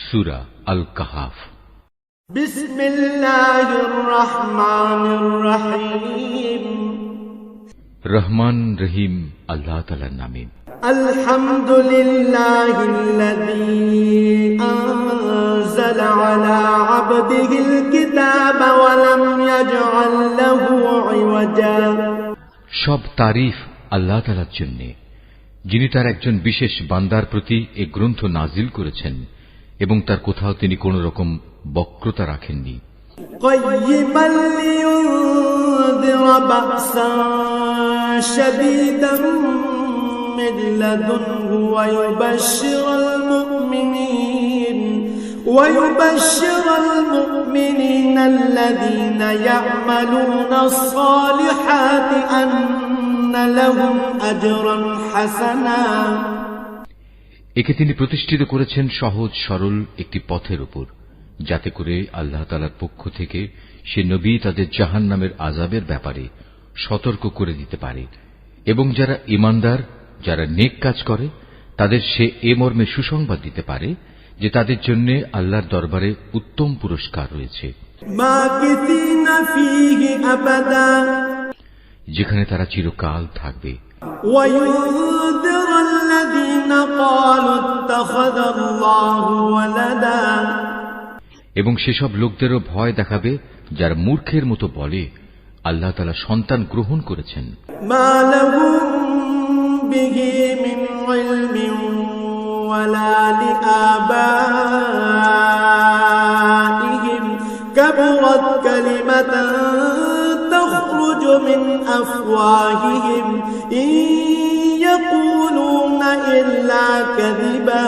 সূরা আল কাহাফ। বিসমিল্লাহির রহমানির রহিম। রহমান রহিম আল্লাহ তাআলার নামে। আলহামদুলিল্লাহিল্লাযী আনজালা আলা আবদিহিল কিতাবা ওয়া লাম ইয়াজআল লাহু ইওয়াজা। সব তারিফ আল্লাহ তাআলার জন্য, যিনি তার একজন বিশেষ বান্দার প্রতি এই গ্রন্থ নাজিল করেছেন এবং তার কোথাও তিনি কোন রকম বক্রতা রাখেননি। قيما لينذر بأسا شديدا من لدنه ويبشر المؤمنين الذين يعملون الصالحات أن لهم أجرا حسنا। একে তিনি প্রতিষ্ঠিত করেছেন সহজ সরল একটি পথের উপর, যাতে করে আল্লাহ তাআলার পক্ষ থেকে সে নবী তাদের জাহান্নামের আযাবের ব্যাপারে সতর্ক করে দিতে পারে এবং যারা ঈমানদার, যারা নেক কাজ করে, তাদের সে এ মর্মে সুসংবাদ দিতে পারে যে তাদের জন্য আল্লাহর দরবারে উত্তম পুরস্কার রয়েছে, যেখানে তারা চিরকাল থাকবে। এবং সেসব লোকদেরও ভয় দেখাবে যারা মূর্খের মতো বলে আল্লাহ তাআলা সন্তান গ্রহণ করেছেন। كبرت كلمة تخرج من أفواههم إن يقولون إلا كذبا।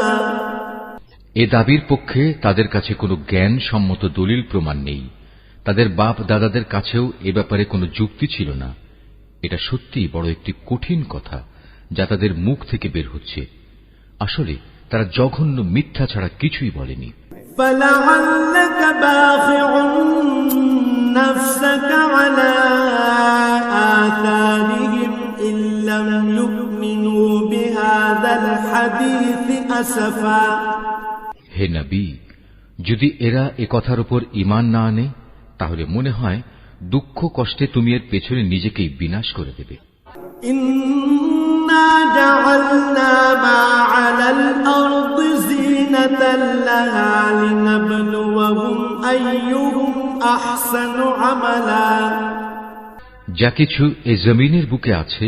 এ দাবির পক্ষে তাদের কাছে কোনো জ্ঞান সম্মত দলিল প্রমাণ নেই, তাদের বাপ দাদাদের কাছেও এ ব্যাপারে কোনো যুক্তি ছিল না। এটা সত্যিই বড় একটি কঠিন কথা যা তাদের মুখ থেকে বের হচ্ছে। আসলে তারা জঘন্য মিথ্যা ছাড়া কিছুই বলেনি। فلعلك باخع نفسك على آثارهم إن لم يؤمنوا بهذا الحديث أسفا। হে নবী, যদি এরা এ কথার উপর ঈমান না আনে তাহলে মনে হয় দুঃখ কষ্টে তুমি এর পেছনে নিজেকেই বিনাশ করে দেবে। ইন্না জাআলনা মা আলাল আরদি জিনাতাল লাহা লিনাবলুয়াহুম আইয়ুহুম আহসানু আমালা। যা কিছু এই জমিনের বুকে আছে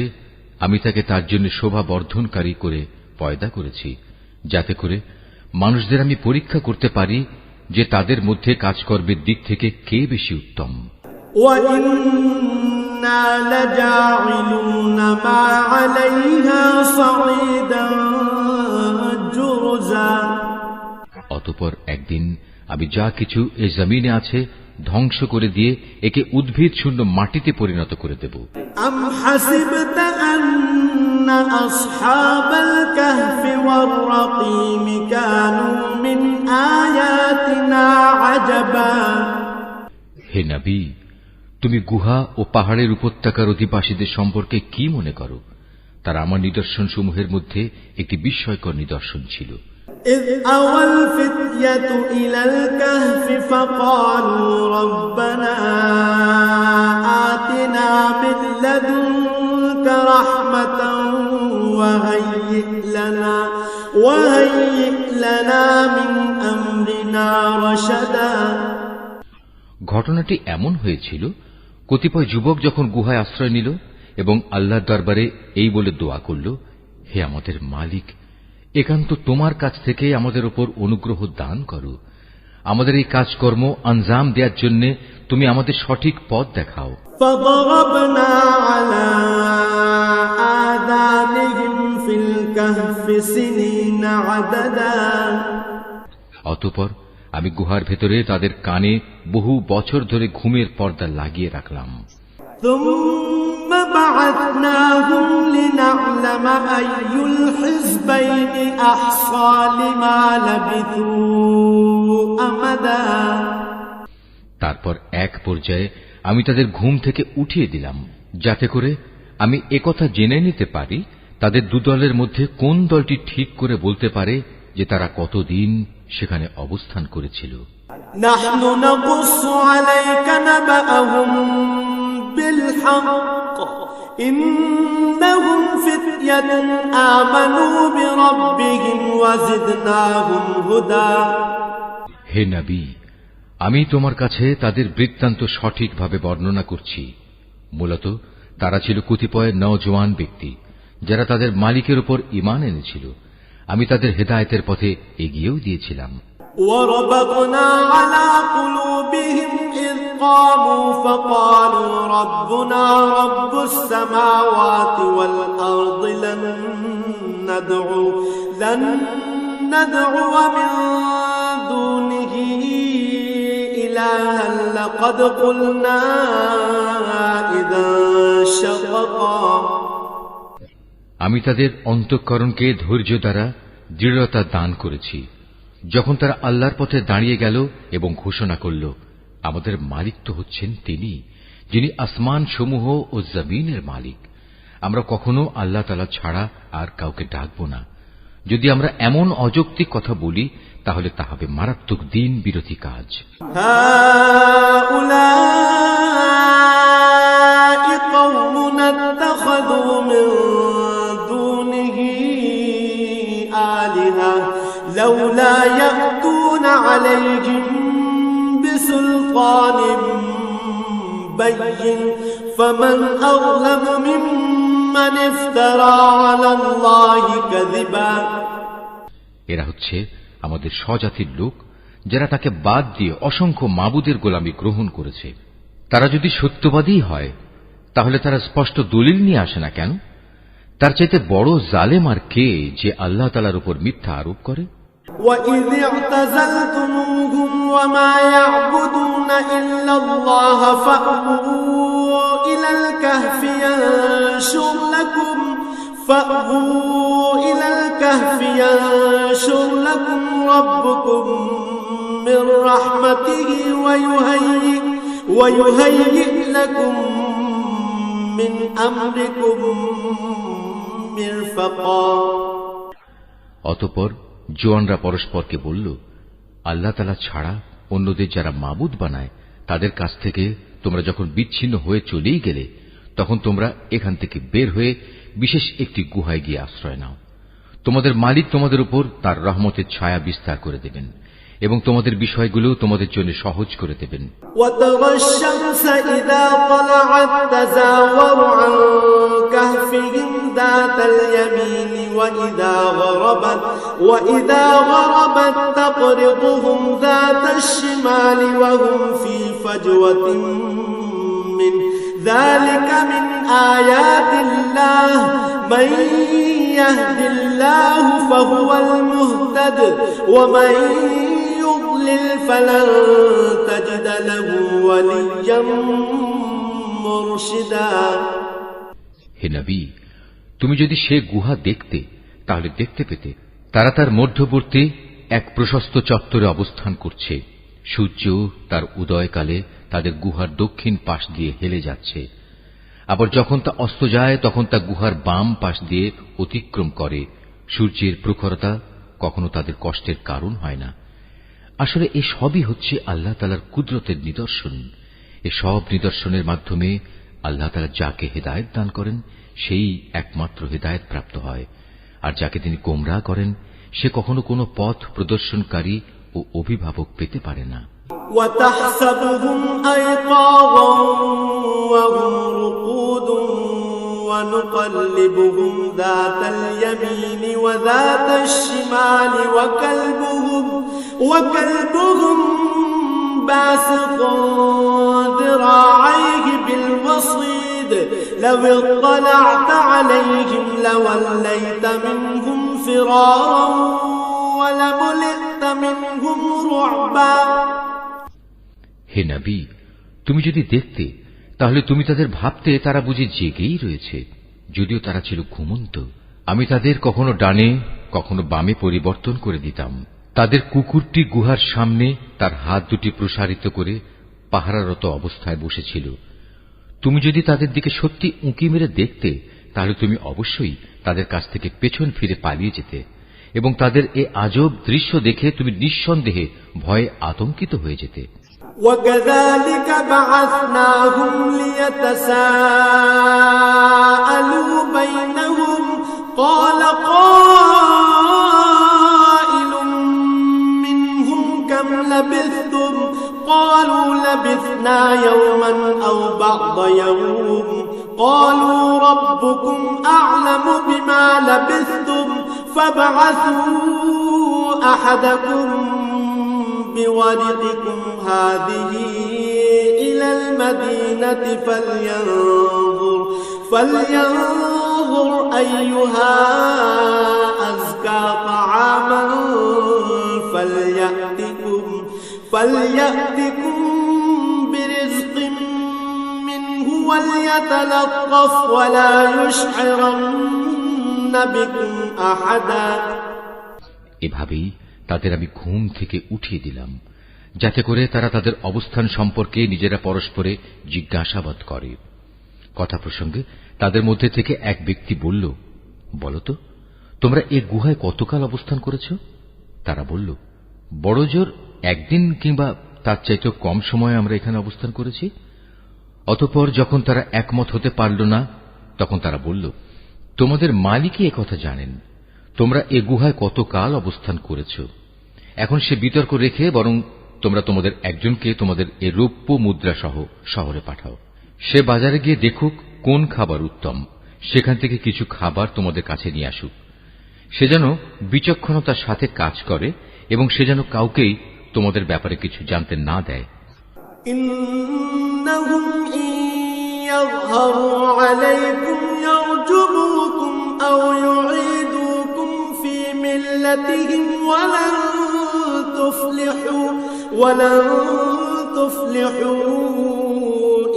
আমি তাকে তার জন্য শোভা বর্ধনকারী করে পয়দা করেছি, যাতে করে মানুষদের আমি পরীক্ষা করতে পারি যে তাদের মধ্যে কাজকর্মের দিক থেকে কে বেশি উত্তম। অতঃপর একদিন আমি যা কিছু এই জমিনে আছে ধ্বংস করে দিয়ে একে উদ্ভিদ শূন্য মাটিতে পরিণত করে দেব। আসহাবাল কাহফি ওয়ার রাকিম কানু মিন আয়াতিনা আজাবা। হে নবী, তুমি গুহা ও পাহাড়ের উপত্যকার অধিবাসীদের সম্পর্কে কি মনে করো? তারা আমার নিদর্শন সমূহের মধ্যে একটি বিস্ময়কর নিদর্শন ছিল। إذ أوى الفتية إلى الكهف فقالوا ربنا آتنا من لدنك رحمة وهيئ لنا من أمرنا رشدا। ঘটনাটি এমন হয়েছিল, কতিপয় যুবক যখন গুহায় আশ্রয় নিল এবং আল্লাহর দরবারে এই বলে দোয়া করল, হে আমাদের মালিক, একান্ত তোমার কাছ থেকে আমাদের উপর অনুগ্রহ দান করো, আমাদের এই কাজকর্ম আঞ্জাম দেওয়ার জন্য তুমি আমাদের সঠিক পথ দেখাও। فضربنا على آذانهم في الكهف سنين عددا। অতঃপর আমি গুহার ভেতরে তাদের কানে বহু বছর ধরে ঘুমের পর্দা লাগিয়ে রাখলাম। ثم بعثناهم لنعلم أي الحزبين أحصى لما لبثوا أمدا। তারপর এক পর্যায়ে আমি তাদের ঘুম থেকে উঠিয়ে দিলাম, যাতে করে আমি একথা জেনে নিতে পারি তাদের দুদলের মধ্যে কোন দলটি ঠিক করে বলতে পারে যে তারা কতদিন সেখানে অবস্থান করেছিল। نحن نقص عليك نبأهم بالحق إنهم فتية آمنوا بربهم وزدناهم هدى। হে নবী, আমি তোমার কাছে তাদের বৃত্তান্ত সঠিকভাবে বর্ণনা করছি। মূলত তারা ছিল কতিপয় নওজোয়ান ব্যক্তি যারা তাদের মালিকের উপর ঈমান এনেছিল। আমি তাদের হেদায়েতের পথে এগিয়েও দিয়েছিলাম। وربطنا على قلوبهم إذ قاموا فقالوا ربنا رب السماوات والأرض لن ندعو من دونه إلها لقد قلنا إذا شططا। আমি তাদের অন্তঃকরণকে ধৈর্য দ্বারা দৃঢ়তা দান করেছি যখন তারা আল্লাহর পথে দাঁড়িয়ে গেল এবং ঘোষণা করল, আমাদের মালিক তো হচ্ছেন তিনি, যিনি আসমান সমূহ ও জমিনের মালিক। আমরা কখনো আল্লাহ তাআলা ছাড়া আর কাউকে ডাকব না। যদি আমরা এমন অযৌক্তিক কথা বলি তাহলে তা হবে মারাত্মক দিন বিরোধী কাজ। لولا يأتون عليهم بسلطان بين فمن أظلم ممن افترى على الله كذبا। এরা হচ্ছে আমাদের স্বজাতির লোক যারা তাকে বাদ দিয়ে অসংখ্য মাবুদের গোলামি গ্রহণ করেছে। তারা যদি সত্যবাদী হয় তাহলে তারা স্পষ্ট দলিল নিয়ে আসে না কেন? তার চাইতে বড় জালেম আর কে যে আল্লাহ তাআলার উপর মিথ্যা আরোপ করে? وَإِذِ اعْتَزَلْتُمُوهُمْ وَمَا يَعْبُدُونَ إِلَّا اللَّهَ فَأْوُوا إِلَى الْكَهْفِ يَنشُرْ لَكُمْ رَبُّكُمْ مِنْ رَحْمَتِهِ وَيُهَيِّئْ لَكُمْ مِنْ أَمْرِكُمْ مِرْفَقًا। অতঃপর জওয়ানরা পরস্পরকে বলল, আল্লাহ তাআলা ছাড়া অন্যদের যারা মাবুদ বানায় তাদের কাছ থেকে তোমরা যখন বিচ্ছিন্ন হয়ে চলেই গেলে তখন তোমরা এখান থেকে বের হয়ে বিশেষ একটি গুহায় গিয়ে আশ্রয় নাও। তোমাদের মালিক তোমাদের উপর তার রহমতের ছায়া বিস্তার করে দেবেন এবং তোমাদের বিষয়গুলো তোমাদের জন্য সহজ করে দেবেন। وَتَرَى الشَّمْسَ إِذَا طَلَعَتْ تَزَاوَرُ عَنْ كَهْفِهِمْ ذَاتَ الْيَمِينِ وَإِذَا غَرَبَتْ تَقْرِضُهُمْ ذَاتَ الشِّمَالِ وَهُمْ فِي فَجْوَةٍ مِّنْهُ ذَلِكَ مِنْ آيَاتِ اللَّهِ مَنْ يَهْدِ اللَّهُ فَهُوَ الْمُهْتَدِ وَمَنْ يُضْلِلْ فَلَنْ تَجِدَ لَهُ وَلِيًّا مُرْشِدًا। হে নবী, তুমি যদি সে গুহা দেখতে তাহলে দেখতে পেতে তারা তার মধ্যবর্তী এক প্রশস্ত চত্বরে অবস্থান করছে। সূর্য তার উদয়কালে তাদের গুহার দক্ষিণ পাশ দিয়ে হেলে যাচ্ছে, আবার যখন তা অস্ত যায় তখন তা গুহার বাম পাশ দিয়ে অতিক্রম করে। সূর্যের প্রখরতা কখনো তাদের কষ্টের কারণ হয় না। আসলে এ সবই হচ্ছে আল্লাহ তাআলার কুদরতের নিদর্শন। এ সব নিদর্শনের মাধ্যমে আল্লাহ তাআলা যাকে হেদায়েত দান করেন সেই একমাত্র হেদায়েত প্রাপ্ত হয়, আর যাকে তিনি গোমরাহ করেন সে কখনো কোনো পথ প্রদর্শনকারী ও অভিভাবক পেতে পারে না। وَتَحْسَبُهُمْ أَيْقَاظًا وَهُمْ رُقُودٌ وَنُقَلِّبُهُمْ ذَاتَ الْيَمِينِ وَذَاتَ الشِّمَالِ وَكَلْبُهُمْ بَاسِطٌ ذِرَاعَيْهِ بِالْوَصِيدِ لَوِ اطَّلَعْتَ عَلَيْهِمْ لَوَلَّيْتَ مِنْهُمْ فِرَارًا وَلَمُلِئْتَ مِنْهُمْ رُعْبًا। হে নবী, তুমি যদি দেখতে তাহলে তুমি তাদের ভাবতে তারা বুঝি জেগেই রয়েছে, যদিও তারা ছিল ঘুমন্ত। আমি তাদের কখনো ডানে কখনো বামে পরিবর্তন করে দিতাম। তাদের কুকুরটি গুহার সামনে তার হাত দুটি প্রসারিত করে পাহারারত অবস্থায় বসেছিল। তুমি যদি তাদের দিকে সত্যি উঁকি মেরে দেখতে তাহলে তুমি অবশ্যই তাদের কাছ থেকে পেছন ফিরে পালিয়ে যেতে এবং তাদের এ আজব দৃশ্য দেখে তুমি নিঃসন্দেহে ভয়ে আতঙ্কিত হয়ে যেতে। وَكَذَلِكَ بَعَثْنَاهُمْ لِيَتَسَاءَلُوا بَيْنَهُمْ قَالَ قَائِلٌ مِّنْهُمْ كَمْ لَبِثْتُمْ قَالُوا لَبِثْنَا يَوْمًا أَوْ بَعْضَ يَوْمٍ قَالُوا رَبُّكُمْ أَعْلَمُ بِمَا لَبِثْتُمْ فَابْعَثُوا أَحَدَكُمْ بورقكم هذه إلى المدينة فلينظر أيها أزكى طعاما فليأتكم برزق منه وليتلطف ولا يشعرن بكم أحدا। এভাবেই তাদের আমি ঘুম থেকে উঠিয়ে দিলাম, যাতে করে তারা তাদের অবস্থান সম্পর্কে নিজেরা পরস্পরে জিজ্ঞাসাবাদ করে। কথা প্রসঙ্গে তাদের মধ্যে থেকে এক ব্যক্তি বলল, বলতো তোমরা এ গুহায় কতকাল অবস্থান করেছ? তারা বলল, বড় জোর একদিন কিংবা তার চাইতেও কম সময় আমরা এখানে অবস্থান করেছি। অতঃপর যখন তারা একমত হতে পারল না, তখন তারা বলল, তোমাদের মালিকই একথা জানেন তোমরা এ গুহায় কতকাল অবস্থান করেছ। এখন সে বিতর্ক রেখে বরং তোমরা তোমাদের একজনকে তোমাদের এ রৌপ্য মুদ্রা সহ শহরে পাঠাও। সে বাজারে গিয়ে দেখুক কোন খাবার উত্তম, সেখান থেকে কিছু খাবার তোমাদের কাছে নিয়ে আসুক। সে যেন বিচক্ষণতার সাথে কাজ করে এবং সে যেন কাউকেই তোমাদের ব্যাপারে কিছু জানতে না দেয়। ইন্নাহুম ইয়াযহারু আলাইকুম ইয়ারজুমুকুম আও ইউঈদুকুম ফি মিল্লাতিহিম ওয়ালান তুফলিহু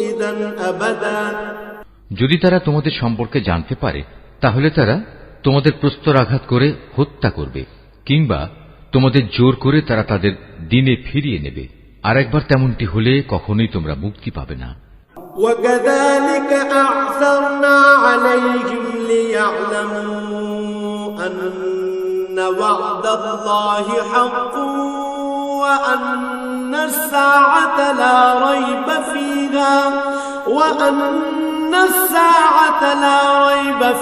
ইযান আবাদা। যদি তারা তোমাদের সম্পর্কে জানতে পারে তাহলে তারা তোমাদের প্রস্তরাঘাত করে হত্যা করবে, কিংবা তোমাদের জোর করে তারা তাদের দিনে ফিরিয়ে নেবে। আর একবার তেমনটি হলে কখনোই তোমরা মুক্তি পাবে না। وَكَذَلِكَ أَعْثَرْنَا عَلَيْهِمْ لِيَعْلَمُوا أَنَّ وَعْدَ اللَّهِ حَقٌّ وَأَنَّ السَّاعَةَ لَا رَيْبَ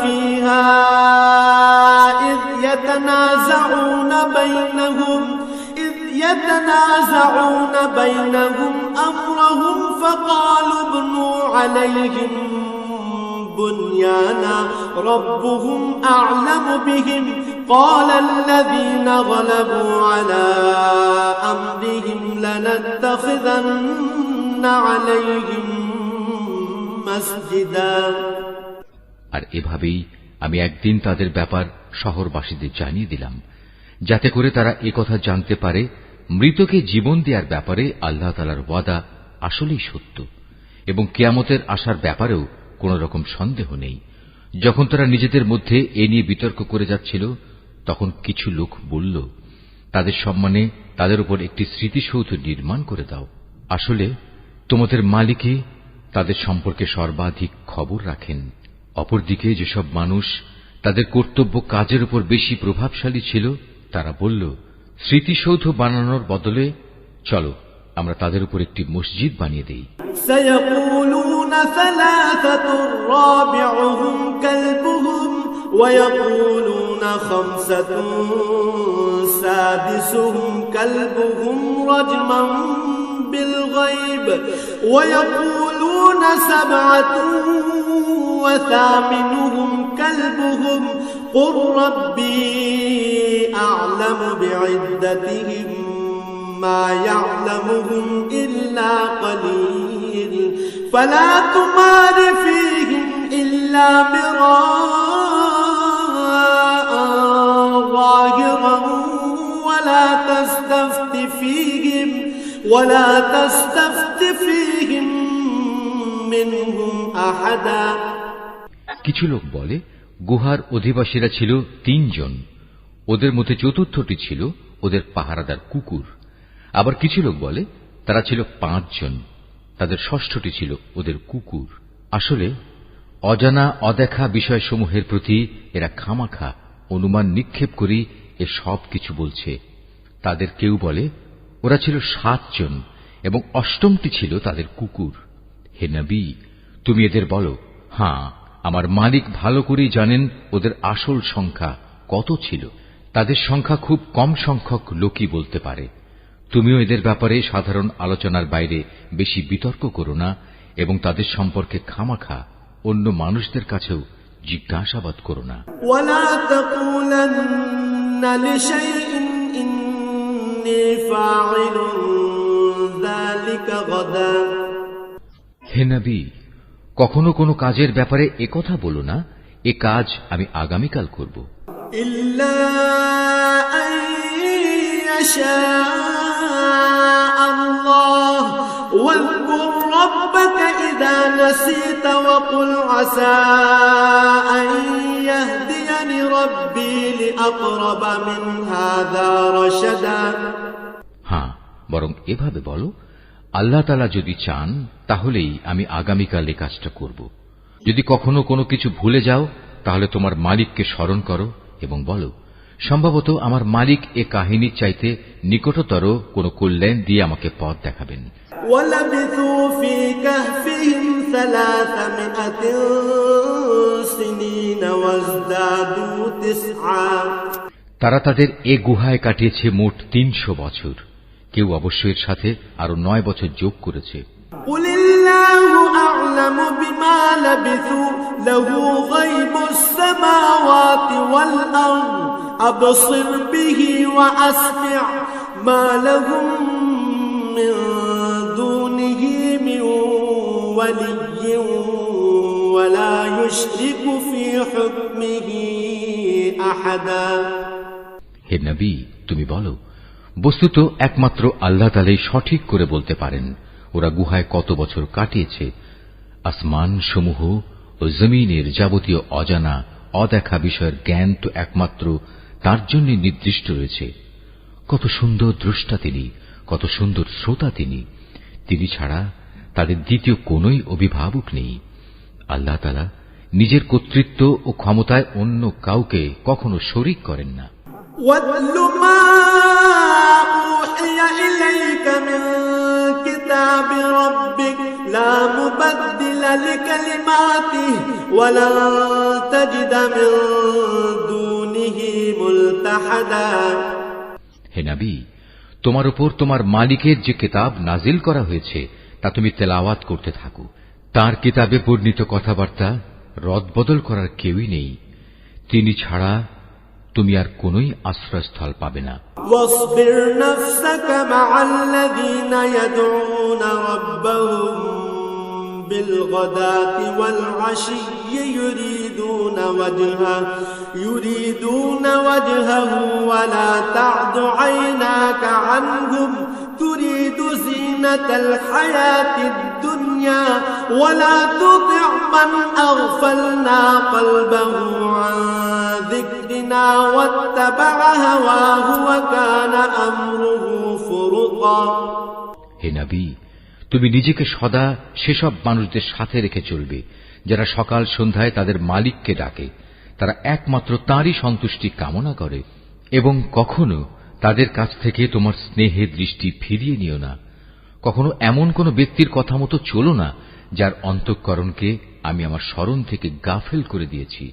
فِيهَا إِذْ يَتَنَازَعُونَ بَيْنَهُمْ أَمْرَهُمْ فَقَالُوا ابْنُوا عَلَيْهِمْ بُنْيَانًا رَبُّهُمْ أَعْلَمُ بِهِمْ قَالَ الَّذِينَ غَلَبُوا عَلَى أَمْرِهِمْ لَنَتَّخِذَنَّ عَلَيْهِمْ مسجدا। আর এভাবেই আমি একদিন তাদের ব্যাপার শহরবাসীদের জানিয়ে দিলাম, যাতে করে তারা একথা জানতে পারে মৃতকে জীবন দেওয়ার ব্যাপারে আল্লাহ তাআলার ওয়াদা আসলেই সত্য এবং কিয়ামতের আসার ব্যাপারেও কোন রকম সন্দেহ নেই। যখন তারা নিজেদের মধ্যে এ নিয়ে বিতর্ক করে যাচ্ছিল, তখন কিছু লোক বলল, তাদের সম্মানে তাদের উপর একটি স্মৃতিসৌধ নির্মাণ করে দাও। আসলে তোমাদের মালিকই তাদের সম্পর্কে সর্বাধিক খবর রাখেন। অপরদিকে যেসব মানুষ তাদের কর্তব্য কাজের উপর বেশি প্রভাবশালী ছিল, তারা বলল, স্মৃতিসৌধ বানানোর বদলে চলো আমরা তাদের উপর একটি মসজিদ বানিয়ে দেই। سيقولون ثلاثة رابعهم كلبهم ويقولون خمسة سادسهم كلبهم رجما بالغيب ويقولون سبعة وثامنهم كلبهم قل ربي أعلم بعدتهم ما يعلمهم إلا قليل فلا تمار فيهم إلا مراء ظاهرا ولا تستفت فيهم منهم أحدا। কিছু লোক বলে গুহার অধিবাসীরা ছিল 3 জন, ওদের মধ্যে চতুর্থটি ছিল ওদের পাহারাদার কুকুর। আবার কিছু লোক বলে তারা ছিল 5 জন, তাদের ষষ্ঠটি ছিল ওদের কুকুর। আসলে অজানা অদেখা বিষয়সমূহের প্রতি এরা খামাখা অনুমান নিক্ষেপ করে এ সব কিছু বলছে। তাদের কেউ বলে ওরা ছিল 7 জন এবং 8টি ছিল তাদের কুকুর। হে নবী, তুমি এদের বলো, হ্যাঁ, আমার মালিক ভালো করেই জানেন ওদের আসল সংখ্যা কত ছিল। তাদের সংখ্যা খুব কম সংখ্যক লোকই বলতে পারে। তুমিও এদের ব্যাপারে সাধারণ আলোচনার বাইরে বেশি বিতর্ক করো না এবং তাদের সম্পর্কে খামাখা অন্য মানুষদের কাছেও জিজ্ঞাসাবাদ করো না। ওয়ালা তাকুলান্না লিশাইইন ইন্নী ফাইলুন যালিকা গাদা। হে নবী, কখনো কোনো কাজের ব্যাপারে একথা বলো না, এ কাজ আমি আগামীকাল করব। ইল্লা আন ইয়াশা আল্লাহ ওয়াযকুর রাব্বাকা ইযা নাসিতা ওয়া কুল আসা আন ইয়াহদিয়ানি রাব্বি লিআকরাবা মিন হাযা রাশাদা। হ্যাঁ, বরং এভাবে বলো, আল্লাহ তাআলা যদি চান তাহলেই আমি আগামীকাল এই কাজটা করব। যদি কখনো কোনো কিছু ভুলে যাও তাহলে তোমার মালিককে স্মরণ করো এবং বলো, সম্ভবত আমার মালিক এ কাহিনীর চাইতে নিকটতর কোন কল্যাণ দিয়ে আমাকে পথ দেখাবেন। ওয়ালাবিথু ফি কাহফিহিম 300 সিনিন ওয়াজদাদু 9। তারা তাদের এ গুহায় কাটিয়েছে মোট 300 বছর। কেউ অবশ্য এর সাথে আরো 9 বছর যোগ করেছে। কুলিল্লাহু আ'লামু বিমা লাবিথু লাহু গায়বুস সামাওয়াতি ওয়াল আরদ আবসির বিহি ওয়া আসমি' মা লাহুম মিন দুনিহি মিন ওয়ালিয়্যিন ওয়া লা ইউশরিকু ফি হুকমিহি আহাদা। হে নবী, তুমি বলো, বস্তুত একমাত্র আল্লাহ তাআলাই সঠিক করে বলতে পারেন ওরা গুহায় কত বছর কাটিয়েছে। আসমান সমূহ ও জমিনের যাবতীয় অজানা অদেখা বিষয়ের জ্ঞান তো একমাত্র তার জন্য নির্দিষ্ট রয়েছে। কত সুন্দর দ্রষ্টা তিনি, কত সুন্দর শ্রোতা তিনি। তিনি ছাড়া তাদের দ্বিতীয় কোনই অভিভাবক নেই। আল্লাহ তাআলা নিজের কর্তৃত্ব ও ক্ষমতায় অন্য কাউকে কখনো শরীক করেন না। وَاتْلُ مَا أُوحِيَ إِلَيْكَ مِنْ كِتَابِ رَبِّكَ لَا مُبَدِّلَ لِكَلِمَاتِهِ وَلَنْ تَجِدَ مِنْ دُونِهِ مُلْتَحَدًا। হে নবী, তোমার উপর তোমার মালিকের যে কিতাব নাজিল করা হয়েছে তা তুমি তেলাওয়াত করতে থাকো। তার কিতাবে বর্ণিত কথাবার্তা রদবদল করার কেউই নেই। তিনি ছাড়া তুমি আর কোনই আশ্রয়স্থল পাবে না। واصبر نفسك مع الذين يدعون ربهم بالغداة والعشي يريدون وجهه ولا تعد عيناك عنهم تريد زينة الحياة الدنيا ولا تطع من أغفلنا قلبه عن ذكرنا واتبع هواه وكان أمره فرطا। হে নবী, তুমি নিজেকে সদা সেসব মানুষদের সাথে রেখে চলবে যারা সকাল সন্ধ্যায় তাদের মালিককে ডাকে। তারা একমাত্র তাঁরই সন্তুষ্টি কামনা করে এবং কখনো তাদের কাছ থেকে তোমার স্নেহের দৃষ্টি ফিরিয়ে নিও না। কখনো এমন কোন ব্যক্তির কথা মতো চলো না যার অন্তঃকরণকে আমি আমার স্মরণ থেকে গাফেল করে দিয়েছি।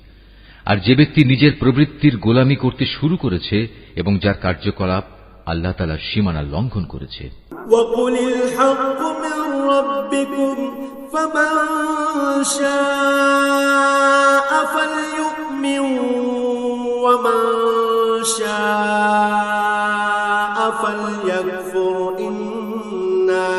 আর যে ব্যক্তি নিজের প্রবৃত্তির গোলামি করতে শুরু করেছে এবং যার কার্যকলাপ আল্লাহ তাআলার সীমানা লঙ্ঘন করেছে। وَقُلِ الْحَقُّ مِنْ رَبِّكُمْ فَمَنْ شَاءَ فَلْيُؤْمِنْ وَمَنْ شَاءَ فَلْيَكْفُرْ إِنَّا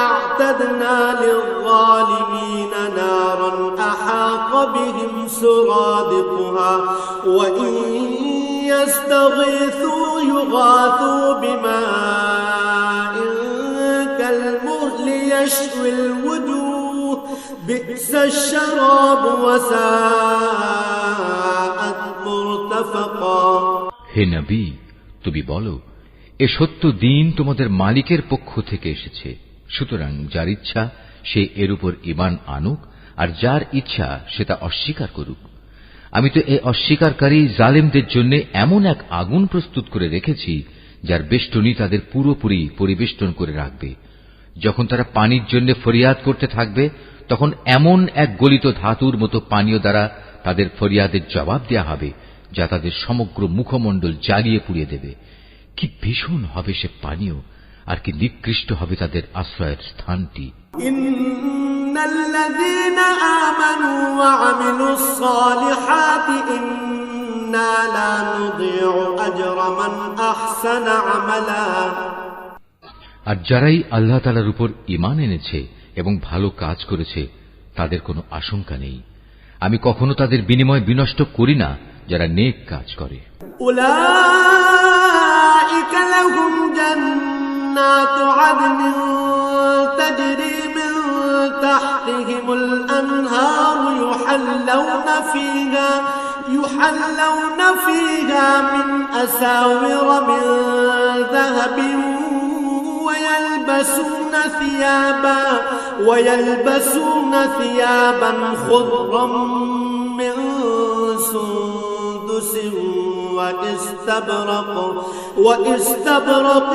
أَعْتَدْنَا لِلظَّالِمِينَ نَارًا أَحَاطَ بِهِمْ سُرَادِقُهَا وَإِنْ يَسْتَغِيثُوا يُغَاثُوا بِمَاءٍ كَالْمُهْلِ يَشْوِي الْوُجُوهَ بِئْسَ الشَّرَابُ وَسَاءَتْ مُرْتَفَقًا। হে নবী, তুমি বলো, এ সত্য দিন তোমাদের মালিকের পক্ষ থেকে এসেছে। সুতরাং যার ইচ্ছা সে এর উপর ঈমান আনুক আর যার ইচ্ছা সে তা অস্বীকার করুক। আমি তো এই অস্বীকারী জালেমদের জন্য এমন এক আগুন প্রস্তুত করে রেখেছি যার বেষ্টনী তাদের পুরোপুরি পরিবেষ্টন করে রাখবে। যখন তারা পানির জন্য ফরিয়াদ করতে থাকবে, তখন এমন এক গলিত ধাতুর মতো পানীয় দ্বারা তাদের ফরিয়াদের জবাব দেয়া হবে, যা তাদের সমগ্র মুখমণ্ডল জ্বালিয়ে পুড়িয়ে দেবে। কি ভীষণ হবে সে পানীয়, আর কি নিকৃষ্ট হবে তাদের আশ্রয়ের স্থানটি। ইন্নাল্লাযীনা আমানু ওয়া আমিলুস সালিহাতি ইন্না লা নুযিউ আজরা মান আহসানা আমালা। আর যারাই আল্লাহ তাআলার উপর ঈমান এনেছে এবং ভালো কাজ করেছে, তাদের কোনো আশঙ্কা নেই। আমি কখনো তাদের বিনিময় বিনষ্ট করি না যারা নেক কাজ করে। উলাইকা লাহুম জান্নাতু আদনিন তাজরি মিন তাহতিহিমুল আনহারু يحلون فيها من أساور من ذهب ويلبسون ثيابا خضرا من سندس واستبرق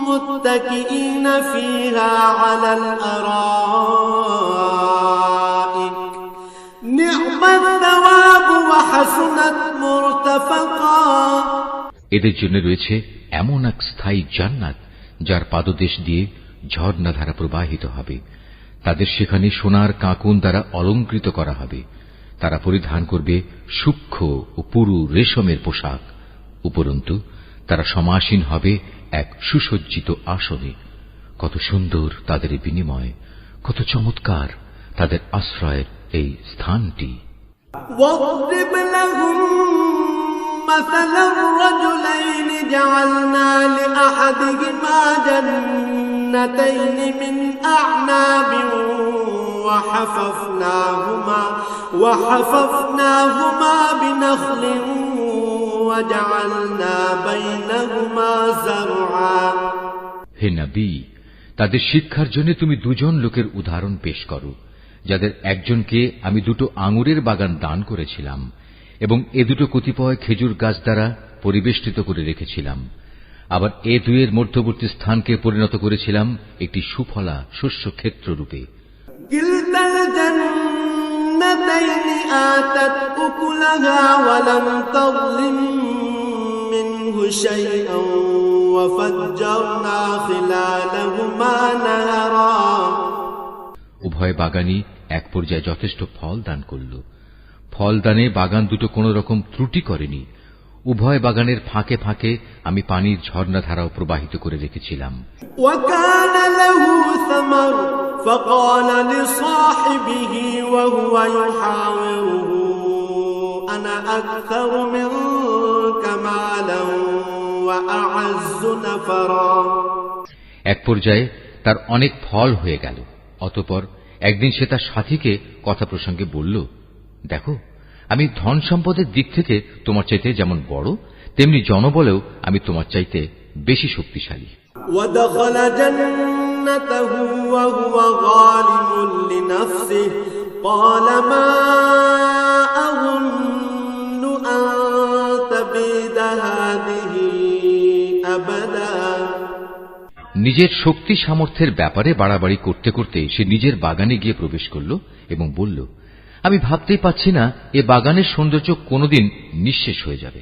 متكئين فيها على الأرائك نعم الثواب وحسنت مرتفقا। এদের জন্য রয়েছে এমন এক স্থায়ী জান্নাত যার পাদদেশ দিয়ে ঝর্ণাধারা প্রবাহিত হবে। তাদের সেখানে সোনার কাঁকুন দ্বারা অলঙ্কৃত করা হবে। তারা পরিধান করবে সূক্ষ্ম ও পুরু রেশমের পোশাক। উপরন্তু তারা সমাসীন হবে এক সুসজ্জিত আসনে। কত সুন্দর তাদের বিনিময়, কত চমৎকার তাদের আশ্রয়ের এই স্থানটি। مثل الرجلين جعلنا لأحدهما جنتين من أعناب وحففناهما بنخل وجعلنا بينهما زرعا। হে নবী, তাদের শিক্ষার জন্য তুমি দুজন লোকের উদাহরণ পেশ করো, যাদের একজনকে আমি দুটো আঙুরের বাগান দান করেছিলাম এবং এ দুটো কতিপয় খেজুর গাছ দ্বারা পরিবেষ্টিত করে রেখেছিলাম। আবার এ দুয়ের মধ্যবর্তী স্থানকে পরিণত করেছিলাম একটি সুফলা শস্য ক্ষেত্র রূপে। কিলতাল জান্নাতাইনি আতাত উকুলাহা ওয়া লাম তাযলিম মিনহু শাইআন ওয়া ফাজ্জারনা খিলালাহুমা নাহারা। উভয় বাগানই এক পর্যায়ে যথেষ্ট ফল দান করল। ফলদানে বাগান দুটো কোন রকম ত্রুটি করেনি। উভয় বাগানের ফাঁকে ফাঁকে আমি পানির ঝর্ণাধারাও প্রবাহিত করে রেখেছিলাম। এক পর্যায়ে তার অনেক ফল হয়ে গেল। অতঃপর একদিন সে তার সাথীকে কথা প্রসঙ্গে বলল, দেখো, আমি ধন সম্পদের দিক থেকে তোমার চাইতে যেমন বড়, তেমনি জনবলেও আমি তোমার চাইতে বেশি শক্তিশালী। নিজের শক্তি সামর্থ্যের ব্যাপারে বাড়াবাড়ি করতে করতে সে নিজের বাগানে গিয়ে প্রবেশ করল এবং বলল, আমি ভাবতেই পাচ্ছি না এ বাগানের সৌন্দর্য কোনদিন নিঃশেষ হয়ে যাবে।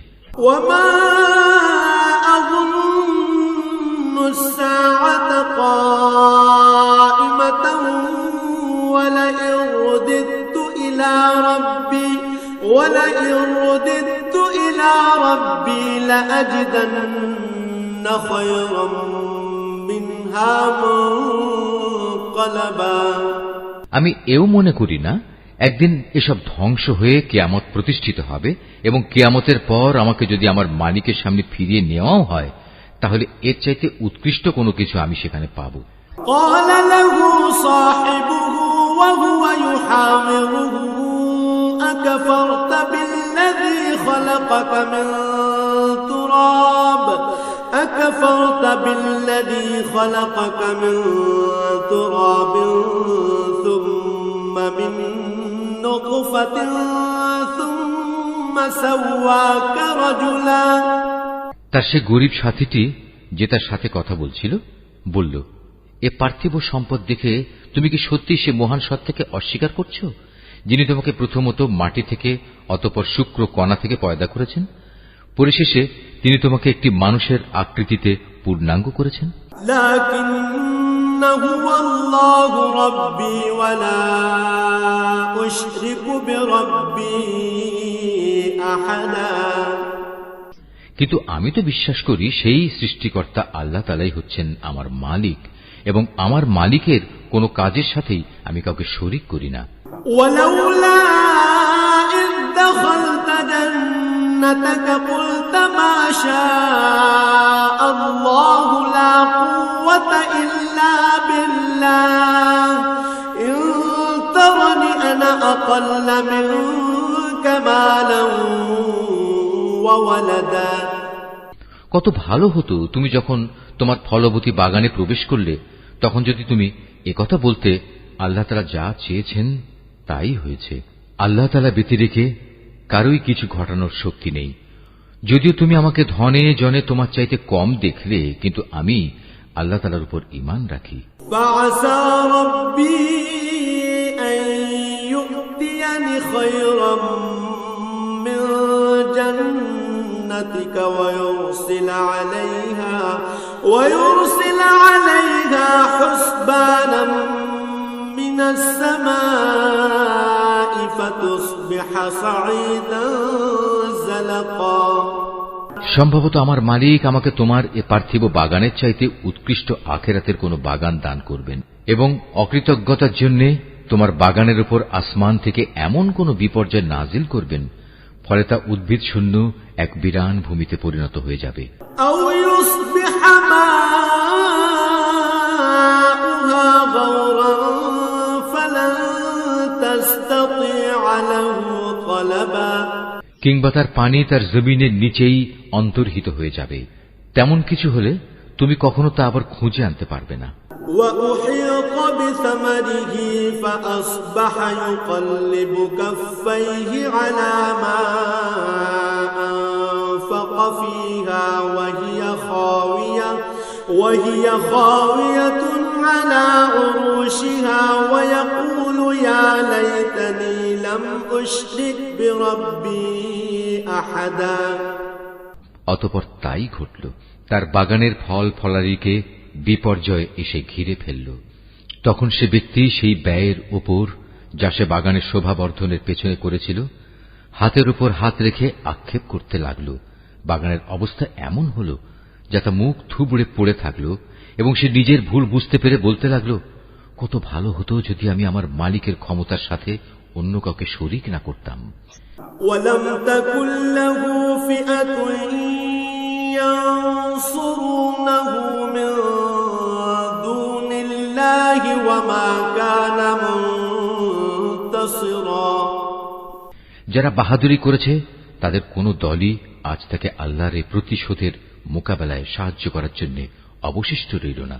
আমি এও মনে করি না একদিন এসব ধ্বংস হয়ে কিয়ামত প্রতিষ্ঠিত হবে এবং কিয়ামতের পর আমাকে যদি আমার মালিকের সামনে ফিরিয়ে নেওয়াও হয়, তাহলে এর চাইতে উৎকৃষ্ট কোনো কিছু আমি সেখানে পাব। أكفرت بالذي خلقك من تراب ثم من نطفة ثم سواك رجلا। তার সে গরিব সাথীটি যে তার সাথে কথা বলছিল বলল, এ পার্থিব সম্পদ দেখে তুমি কি সত্যি সে মহান সত্তাকে অস্বীকার করছো, যিনি তোমাকে প্রথমত মাটি থেকে অতঃপর শুক্র কণা থেকে পয়দা করেছেন, পরিশেষে তিনি তোমাকে একটি মানুষের আকৃতিতে পূর্ণাঙ্গ করেছেন। লাকিন্নাহু আল্লাহু রাব্বী ওয়া লা উশরিকু বিরাব্বী আহাদা। কিন্তু আমি তো বিশ্বাস করি সেই সৃষ্টিকর্তা আল্লাহ তাআলাই হচ্ছেন আমার মালিক এবং আমার মালিকের কোনো কাজের সাথেই আমি কাউকে শরীক করি না। ওয়ালাউলা ইয দাখালতা জান্নাতাকা কুলতা মা শাআল্লাহু লা কুওয়াতা ইল্লা বিল্লাহ ইন তারানি আনা আকাল্লা মিনকা মালান ওয়া ওয়ালাদা। কত ভালো হতো তুমি যখন তোমার ফলবতী বাগানে প্রবেশ করলে তখন যদি তুমি একথা বলতে, আল্লাহ তাআলা যা চেয়েছেন তাই হয়েছে, আল্লাহ তাআলা ব্যতি রেখে কারোই কিছু ঘটানোর শক্তি নেই। যদিও তুমি আমাকে ধনে জনে তোমার চাইতে কম দেখলে, কিন্তু আমি আল্লাহ তাআলার উপর ঈমান রাখি। ফাআসা রাব্বী আন ইউ'তিয়ানি খায়রাম মিন জান্নাতিকা ওয়া يرسل عليها حسبانا من السماء فتصبح صعيدا زلقا। সম্ভবত আমার মালিক আমাকে তোমার এ পার্থিব বাগানের চাইতে উৎকৃষ্ট আখিরাতের কোন বাগান দান করবেন এবং অকৃতজ্ঞতার জন্য তোমার বাগানের উপর আসমান থেকে এমন কোন বিপর্যয় নাজিল করবেন ফলে তা উদ্ভিদ শূন্য এক বিরান ভূমিতে পরিণত হয়ে যাবে। কিংবা তার পানি তার জমিনের নিচেই অন্তর্হিত হয়ে যাবে, তেমন কিছু হলে তুমি কখনো তা আবার খুঁজে আনতে পারবে না। وأحيط بثمره فأصبح يقلب كفيه على ما أنفق فيها وهي خاوية على عروشها ويقول يا ليتني لم أشرك بربي أحدا। অতঃপর তাই ঘটল, তার বাগানের ফল ফলারিকে বিপর্যয় এসে ঘিরে ফেলল। তখন সে ব্যক্তি সেই ব্যয়ের উপর যা সে বাগানের শোভাবর্ধনের পেছনে করেছিল হাতের উপর হাত রেখে আক্ষেপ করতে লাগল। বাগানের অবস্থা এমন হল যা তা মুখ থুবড়ে পড়ে থাকল এবং সে নিজের ভুল বুঝতে পেরে বলতে লাগল, কত ভালো হতো যদি আমি আমার মালিকের ক্ষমতার সাথে অন্য কাউকে শরীক না করতাম। ওয়ালাম তাকুল লাহু ফিআতুন ইয়ানসুরুনাহু মিন দুনিল্লাহি ওয়া মা কানা মুনতাসিরা। যারা বাহাদুরি করেছে তাদের কোন দলই আজ থেকে আল্লাহর এই প্রতিশোধের মোকাবেলায় সাহায্য করার জন্য অবশিষ্ট রইল না,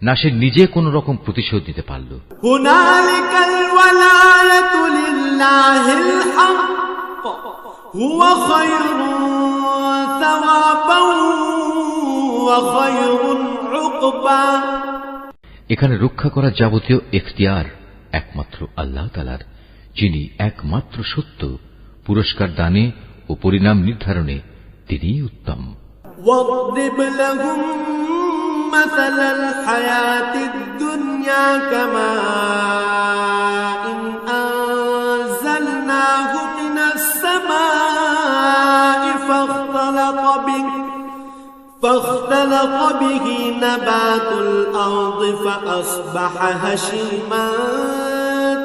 না সে নিজে কোন রকম প্রতিশোধ নিতে পারল। হুনালিকাল ওয়ালায়াতু লিল্লাহিল হক হুয়া খায়রুন সাওয়াবান ওয়া খায়রুন উকবা। এখানে রক্ষা করা যাবতীয় ইখতিয়ার একমাত্র আল্লাহ তাআলার, যিনি একমাত্র সত্য, পুরস্কার দানে ও পরিণাম নির্ধারণে তিনিই উত্তম। واضرب لهم مثل الحياة الدنيا كماء أنزلناه من السماء فاختلط به نبات الأرض فأصبح هشيما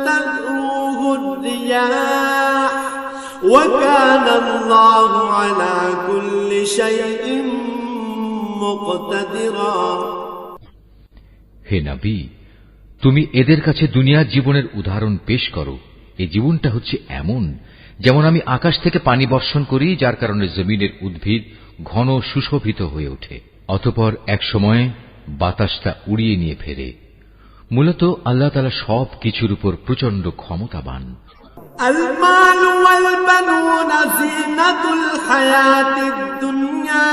تذروه الرياح وكان الله على كل شيء مقتدرا। হে নবী, তুমি এদের কাছে দুনিয়ার জীবনের উদাহরণ পেশ করো। এই জীবনটা হচ্ছে এমন যেমন আমি আকাশ থেকে পানি বর্ষণ করি, যার কারণে জমিনের উদ্ভিদ ঘন সুশোভিত হয়ে ওঠে, অতঃপর এক সময় বাতাসটা উড়িয়ে নিয়ে ফেরে। মূলত আল্লাহ তাআলা সব কিছুর উপর প্রচন্ড ক্ষমতাবান। المال والبنون زينة الحياة الدنيا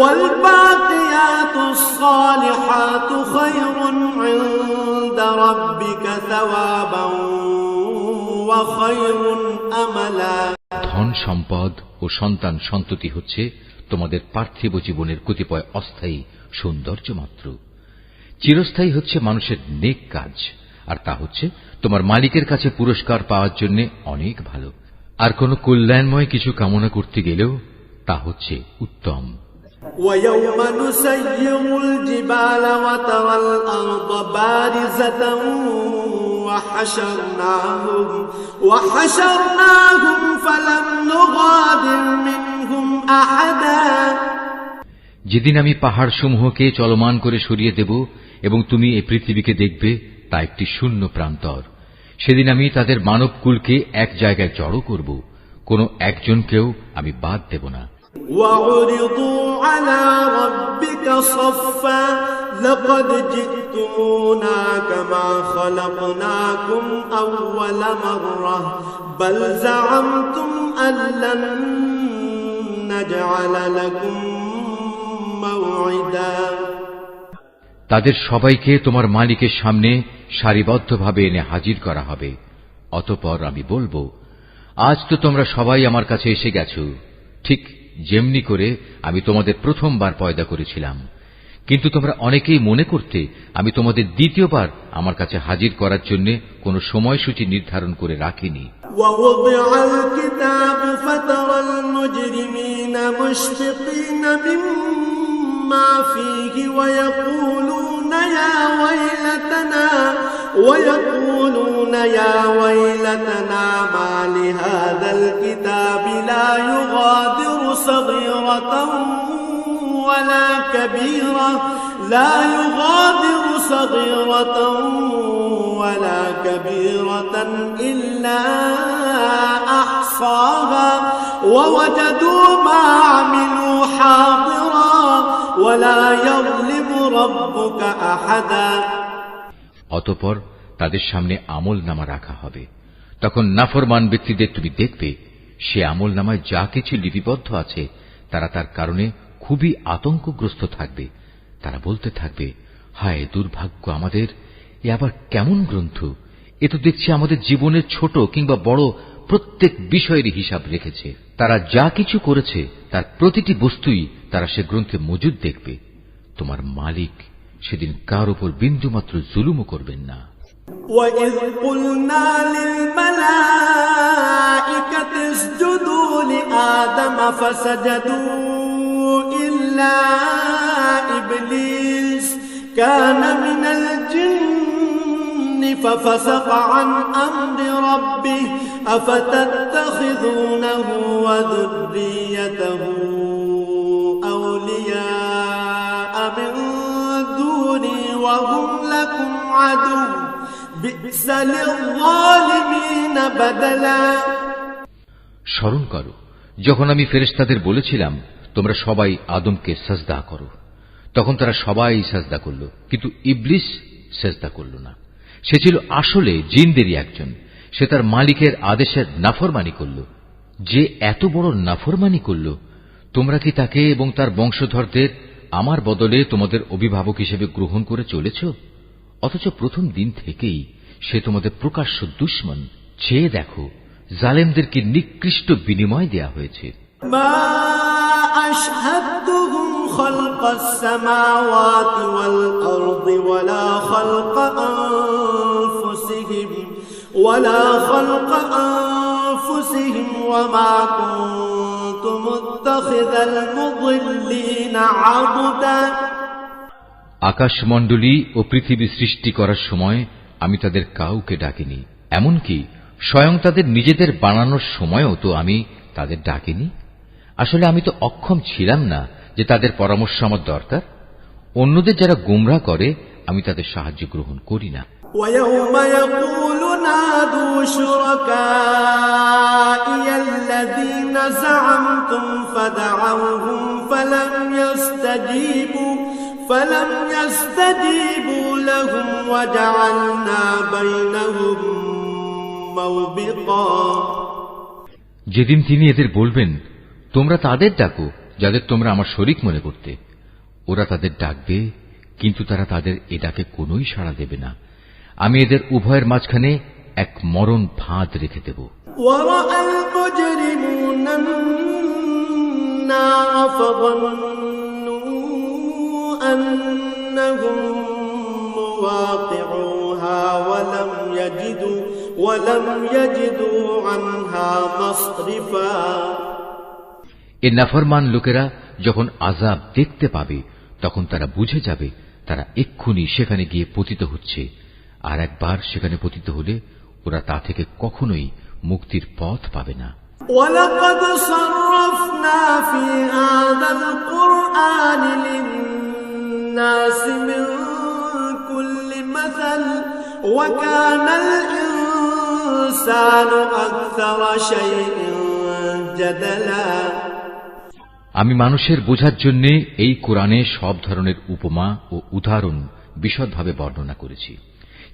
والباقيات الصالحات خير عند ربك ثوابا وخير أملا। ধন সম্পদ ও সন্তান সন্ততি হচ্ছে তোমাদের পার্থিব জীবনের কতিপয় অস্থায়ী সৌন্দর্য মাত্র। চিরস্থায়ী হচ্ছে মানুষের নেক কাজ, আর তা হচ্ছে তোমার মালিকের কাছে পুরস্কার পাওয়ার জন্য অনেক ভালো। আর কোন কল্যাণময় কিছু কামনা করতে গেলেও তা হচ্ছে উত্তম। وَيَوْمَ نُسَيِّرُ الْجِبَالَ وَتَرَى الْأَرْضَ بَارِزَةً وَحَشَرْنَاهُمْ فَلَمْ نُغَادِرْ مِنْهُمْ أَحَدًا। যেদিন আমি পাহাড় সমূহকে চলমান করে সরিয়ে দেব এবং তুমি এই পৃথিবীকে দেখবে তা একটি শূন্য প্রান্তর, সেদিন আমি তাদের মানবকুলকে এক জায়গায় জড়ো করব, কোন একজনকেও আমি বাদ দেব না। وَعُرِضُوا عَلَى رَبِّكَ صَفًّا لَقَدْ جِئْتُمُونَا كَمَا خَلَقْنَاكُمْ أَوَّلَ مَرَّةٍ بَلْ زَعَمْتُمْ أَن لَّن نَّجْعَلَ لَكُم موعدا। তাদের সবাইকে তোমার মালিকের সামনে সারিবদ্ধভাবে এনে হাজির করা হবে। অতঃপর আমি বলবো, আজ তো তোমরা সবাই আমার কাছে এসে গেছো, ঠিক যেমনি করে আমি তোমাদের প্রথমবার পয়দা করেছিলাম, কিন্তু তোমরা অনেকেই মনে করতে আমি তোমাদের দ্বিতীয়বার আমার কাছে হাজির করার জন্য কোন সময়সূচি নির্ধারণ করে রাখিনি। وَوُضِعَ الْكِتَابُ فَتَرَى الْمُجْرِمِينَ مُشْفِقِينَ مِمَّا فِيهِ وَيَقُولُونَ يَا وَيْلَتَنَا مَا لِهَذَا الْكِتَابِ لَا يُغَادِرُ صَغِيرَةً ولا كبيرة إلا أحصاها ووجدوا ما عملوا حاضرا ولا يظلم ربك أحدا। অতঃপর তাদের সামনে আমলনামা রাখা হবে। তখন নাফরমান ব্যক্তিদের তুমি দেখবে, সে আমলনামায় যা কিছু লিপিবদ্ধ আছে তারা তার কারণে খুবই আতঙ্কগ্রস্ত থাকবে। তারা বলতে থাকবে, হায় দুর্ভাগ্য আমাদের, এ আবার কেমন গ্রন্থ! এ তো দেখছি আমাদের জীবনের ছোট কিংবা বড় প্রত্যেক বিষয়েরই হিসাব রেখেছে। তারা যা কিছু করেছে তার প্রতিটি বস্তুই তারা সে গ্রন্থে মজুদ দেখবে। তোমার মালিক সেদিন কার উপর বিন্দুমাত্র জুলুমও করবেন না। وَإِذْ قُلْنَا لِلْمَلَائِكَةِ اسْجُدُوا لِآدَمَ فَسَجَدُوا إِلَّا إِبْلِيسَ كَانَ مِنَ الْجِنِّ فَفَسَقَ عَنْ أَمْرِ رَبِّهِ أَفَتَتَّخِذُونَهُ وَذُرِّيَّتَهُ أَوْلِيَاءَ مِن دُونِي وَهُمْ لَكُمْ عَدُوٌّ بِئْسَ لِلظَّالِمِينَ بَدَلًا। স্মরণ করো যখন আমি ফেরেশতাদের বলেছিলাম তোমরা সবাই আদমকে সাজদা করো, তখন তারা সবাই সাজদা করল, কিন্তু ইবলিস সাজদা করল না। সে ছিল আসলে জিনদেরই একজন। সে তার মালিকের আদেশের নাফরমানি করল। যে এত বড় নাফরমানি করল, তোমরা কি তাকে এবং তার বংশধরদের আমার বদলে তোমাদের অভিভাবক হিসেবে গ্রহণ করে চলেছ? অথচ প্রথম দিন থেকেই সে তোমাদের প্রকাশ্য দুশমন। চেয়ে দেখো, জালেমদেরকে নিকৃষ্ট বিনিময় দেয়া হয়েছে। মা আশহাদতুহুম খালকাস সামাওয়াতি ওয়াল আরদি ওয়ালা খালকা আনফুসিহিম ওয়া মা কুনতু মুত্তাখিযাল মুদিল্লিনা আবদা। আকাশমণ্ডলী ও পৃথিবী সৃষ্টি করার সময় আমি তাদের কাউকে ডাকিনি, এমনকি স্বয়ং তাদের নিজেদের বানানোর সময়ও তো আমি তাদের ডাকিনি। আসলে আমি তো অক্ষম ছিলাম না যে তাদের পরামর্শ আমার দরকার। অন্যদের যারা গোমরাহ করে আমি তাদের সাহায্য গ্রহণ করি না। وَيَوْمَ يَقُولُ نَادُوا شُرَكَائِيَ الَّذِينَ زَعَمْتُمْ فَدَعَوْهُمْ فلم يستجيبوا لهم وجعلنا بينهم موبقا যেদিন তিনি এদের বলবেন, তোমরা তাদের ডাকো যাদের তোমরা আমার শরীক মনে করতে, ওরা তাদের ডাকবে, কিন্তু তারা তাদের এ ডাকে কোনোই সাড়া দেবে না। আমি এদের উভয়ের মাঝখানে এক মরণ ফাঁদ রেখে দেব। এ নাফরমান লোকেরা যখন আযাব দেখতে পাবে তখন তারা বুঝে যাবে তারা এক্ষুনি সেখানে গিয়ে পতিত হচ্ছে, আর একবার সেখানে পতিত হলে ওরা তা থেকে কখনোই মুক্তির পথ পাবে না। وَلَقَدْ صَرَّفْنَا فِي هَذَا الْقُرْآنِ لِلنَّاسِ مِنْ كُلِّ مَثَلٍ وَكَانَ الْإِنسَانُ أَكْثَرَ شَيْءٍ جَدَلًا। আমি মানুষের বোঝার জন্য এই কোরআনে সব ধরনের উপমা ও উদাহরণ বিশদভাবে বর্ণনা করেছি,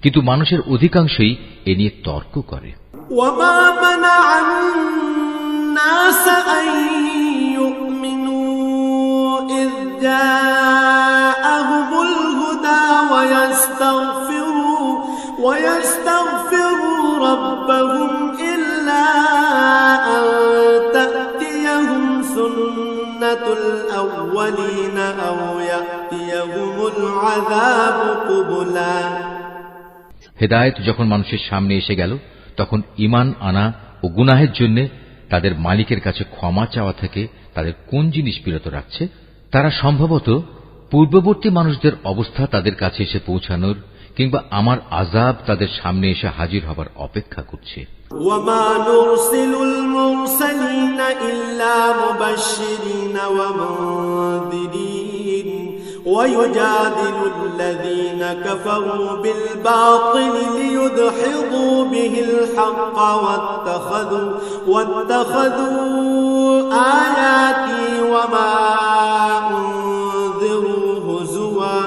কিন্তু মানুষের অধিকাংশই এ নিয়ে তর্ক করে। وَمَا مَنَعَ النَّاسَ أَن يُؤْمِنُوا إِذْ جَاءَهُمُ الْهُدَى وَيَسْتَغْفِرُوا رَبَّهُمْ إِلَّا أَن تَأْتِيَهُمْ سُنَّةُ الْأَوَّلِينَ أَوْ يَأْتِيَهُمُ الْعَذَابُ قُبُلًا। হেদায়েত যখন মানুষের সামনে এসে গেল তখন ঈমান আনা ও গুনাহের জন্য তাদের মালিকের কাছে ক্ষমা চাওয়া থেকে তাদের কোন জিনিস বিরত রাখছে? তারা সম্ভবত পূর্ববর্তী মানুষদের অবস্থা তাদের কাছে এসে পৌঁছানোর কিংবা আমার আযাব তাদের সামনে এসে হাজির হবার অপেক্ষা করছে। وَمَا نُرْسِلُ الْمُرْسَلِينَ إِلَّا مُبَشِّرِينَ وَمُنذِرِينَ وَيُجَادِلُ الَّذِينَ كَفَرُوا بِالْبَاطِلِ لِيُدْحِضُوا بِهِ الْحَقَّ وَاتَّخَذُوا آيَاتِي وَمَا أُنذِرُوا هُزُوًا।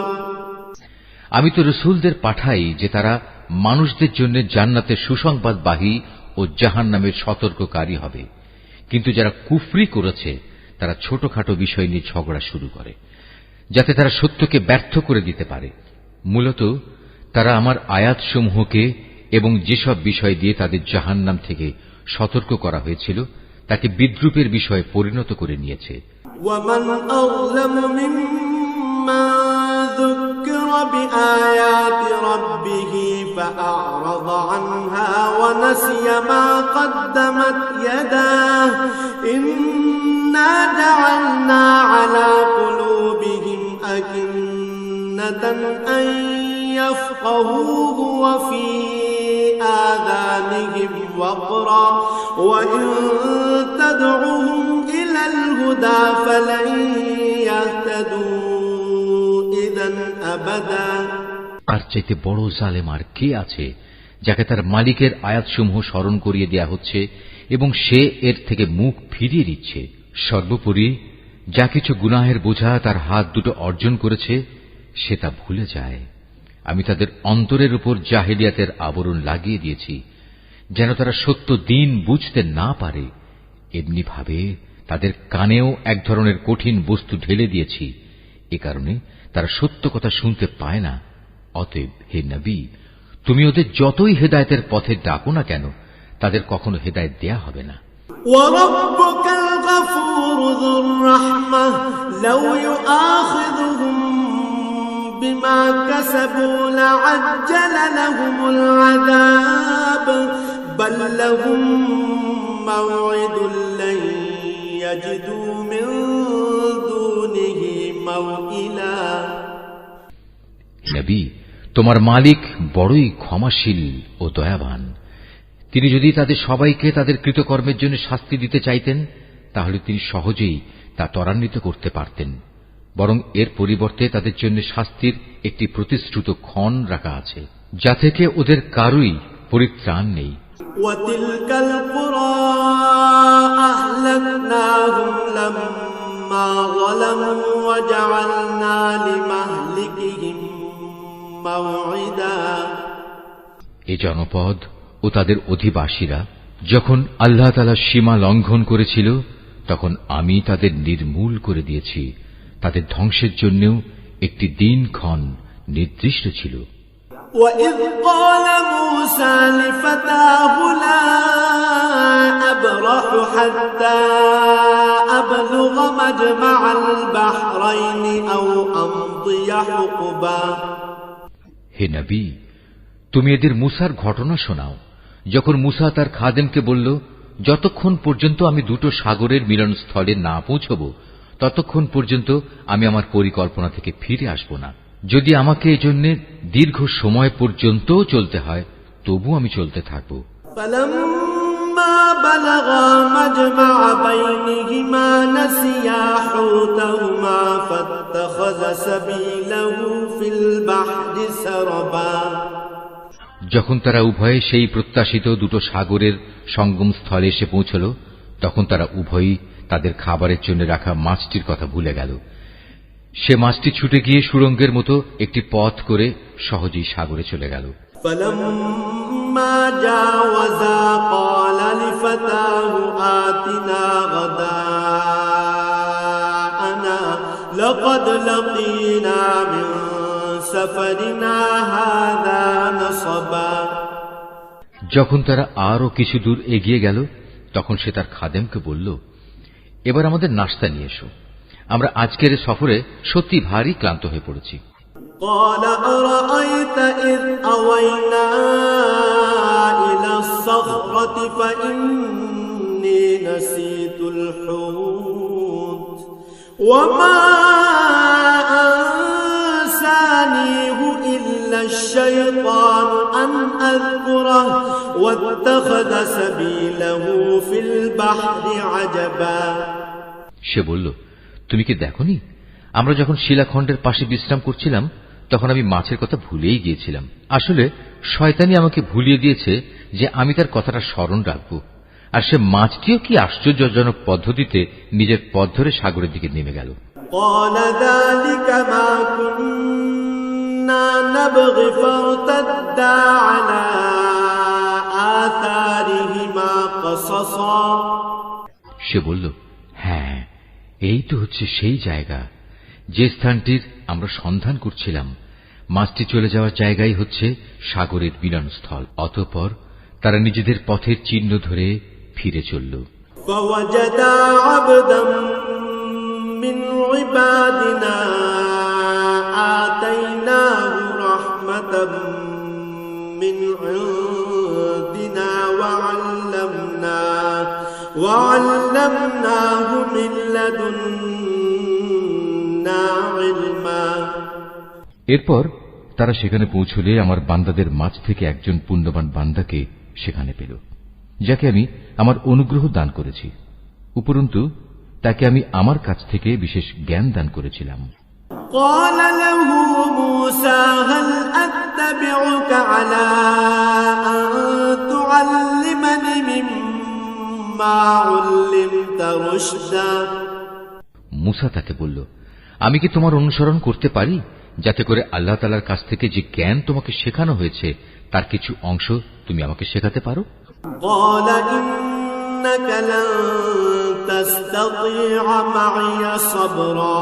আমি তো রাসূলদের পাঠাই যে তারা মানুষদের জন্য জান্নাতের সুসংবাদবাহী ও জাহান্নামের সতর্ককারী হবে, কিন্তু যারা কুফরি করেছে তারা ছোটখাটো বিষয় নিয়ে ঝগড়া শুরু করে যাতে তারা সত্যকে ব্যর্থ করে দিতে পারে। মূলত তারা আমার আয়াতসমূহকে এবং যেসব বিষয় দিয়ে তাদের জাহান্নাম থেকে সতর্ক করা হয়েছিল তাকে বিদ্রূপের বিষয়ে পরিণত করে নিয়েছে। وَمَنْ أَظْلَمُ مِمَّنْ ذُكِّرَ بِآيَاتِ رَبِّهِ فَأَعْرَضَ عَنْهَا وَنَسِيَ مَا قَدَّمَتْ يَدَاهُ إِنَّا جَعَلْنَا عَلَى قُلُوبِهِمْ أَكِنَّةً أَن يَفْقَهُوهُ وَفِي آذَانِهِمْ وَقْرًا وَإِن تَدْعُهُمْ إِلَى الْهُدَى فَلَن يَهْتَدُوا إِذًا أَبَدًا। আর চাইতে বড় জালেম আর কে আছে যাকে তার মালিকের আয়াতসমূহ স্মরণ করিয়ে দেয়া হচ্ছে এবং সে এর থেকে মুখ ফিরিয়ে দিচ্ছে। সর্বোপরি যা কিছু গুনাহের বোঝা তার হাত দুটো অর্জন করেছে সে তা ভুলে যায়। আমি তাদের অন্তরের উপর জাহেলিয়াতের আবরণ লাগিয়ে দিয়েছি যেন তারা সত্য দিন বুঝতে না পারে। এমনি ভাবে তাদের কানেও এক ধরনের কঠিন বস্তু ঢেলে দিয়েছি, এ কারণে তারা সত্য কথা শুনতে পায় না। অতএব হে নবী, তুমি ওদের যতই হেদায়েতের পথে ডাকো না কেন তাদের কখনো হেদায়েত দেয়া হবে না। وَرَبُّكَ الْغَفُورُ ذُو الرَّحْمَةِ لَوْ يُؤَاخِذُهُم بِمَا كَسَبُوا لَعَجَّلَ لَهُمُ الْعَذَابَ بَل لَّهُم مَّوْعِدٌ لَّن يَجِدُوا مِن دُونِهِ مَوْئِلًا। নবী, তোমার মালিক বড়ই ক্ষমাশীল ও দয়াবান। তিনি যদি তাদের সবাইকে তাদের কৃতকর্মের জন্য শাস্তি দিতে চাইতেন তাহলে তিনি সহজেই তা ত্বরান্বিত করতে পারতেন, বরং এর পরিবর্তে তাদের জন্য শাস্তির একটি প্রতিশ্রুত ক্ষণ রাখা আছে যা থেকে ওদের কারুই পরিত্রাণ নেই। وَتِلْكَ الْقُرَى أَهْلَكْنَاهُمْ لَمَّا ما ظلموا وجعلنا لمهلكهم موعدا এ জনপদ ও তাদের অধিবাসীরা যখন আল্লাহ তাআলা সীমা লঙ্ঘন করেছিল তখন আমি তাদের নির্মূল করে দিয়েছি। তাদের ধ্বংসের জন্যও একটি দিনক্ষণ নির্দিষ্ট ছিল। وَإِذْ قَالَ مُوسَى لِفَتَاهُ لَا أَبْرَحُ حَتَّى أَبْلُغَ مَجْمَعَ الْبَحْرَيْنِ أَوْ أَمْضِيَ حُقُبًا হে নবী, তুমি এদের মুসার ঘটনা শোনাও। যখন মুসা তার খাদেমকে বলল, যতক্ষণ পর্যন্ত আমি দুটো সাগরের মিলনস্থলে না পৌঁছব ততক্ষণ পর্যন্ত আমি আমার পরিকল্পনা থেকে ফিরে আসব না। যদি আমাকে এজন্য দীর্ঘ সময় পর্যন্ত চলতে হয় তবু আমি চলতে থাকব। فَلَمَّا بَلَغَا مَجْمَعَ بَيْنِهِمَا نَسِيَا حُوتَهُمَا فَاتَّخَذَ سَبِيلَهُ فِي الْبَحْرِ سَرَبًا যখন তারা উভয়ে সেই প্রত্যাশিত দুটো সাগরের সঙ্গম স্থলে এসে পৌঁছল তখন তারা উভয়ই তাদের খাবারের জন্য রাখা মাছটির কথা ভুলে গেল। সে মাছটি ছুটে গিয়ে সুড়ঙ্গের মতো একটি পথ করে সহজেই সাগরে চলে গেল। فَلَمَّا جَاوَزَا قَالَ لِفَتَاهُ آتِنَا غَدَاءَنَا لَقَدْ لَقِينَا مِنْ سَفَرِنَا هَذَا نَصَبًا যখন তারা আরো কিছু দূর এগিয়ে গেল তখন সে তার খাদেমকে বলল, এবার আমাদের নাশতা নিয়ে এসো, আমরা আজকের সফরে সত্যি ভারী ক্লান্ত হয়ে পড়েছি। قال أرأيت إذ أوينا إلى الصخرة فإني نسيت الحوت وما أنسانيه إلا الشيطان أن أذكره واتخذ سبيله في البحر عجبا সে বলল, তুমি কি দেখোনি আমরা যখন শিলাখণ্ডের পাশে বিশ্রাম করছিলাম তখন আমি মাছের কথা ভুলেই গিয়েছিলাম। আসলে শয়তানি আমাকে ভুলিয়ে দিয়েছে যে আমি তার কথাটা স্মরণ রাখব। আর সে মাছটিও কি আশ্চর্যজনক পদ্ধতিতে নিজের পথ ধরে সাগরের দিকে নেমে গেল। قال ذلك ما كنا نبغي فارتدا على آثارهما قصصا সে বলল, হ্যাঁ, এই তো হচ্ছে সেই জায়গা যে স্থানটির আমরা সন্ধান করছিলাম। মাছটি চলে যাওয়ার জায়গাই হচ্ছে সাগরের মিলনস্থল। অতঃপর তারা নিজেদের পথের চিহ্ন ধরে ফিরে চলল। فوجدا عبدا من عبادنا آتيناه رحمة من عندنا وعلمناه من لدنا علما এরপর তারা সেখানে পৌঁছলে আমার বান্দাদের মাঝ থেকে একজন পুণ্যবান বান্দাকে সেখানে পেল, যাকে আমি আমার অনুগ্রহ দান করেছি। উপরন্তু তাকে আমি আমার কাছ থেকে বিশেষ জ্ঞান দান করেছিলাম। قال له موسى هل أتبعك على أن تعلمني مما علمت رشدا মুসা তাকে বলল, আমি কি তোমার অনুসরণ করতে পারি যাতে করে আল্লাহ তাআলার কাছ থেকে যে জ্ঞান তোমাকে শেখানো হয়েছে তার কিছু অংশ তুমি আমাকে শেখাতে পারো? قال إنك لن تستطيع معي صبرا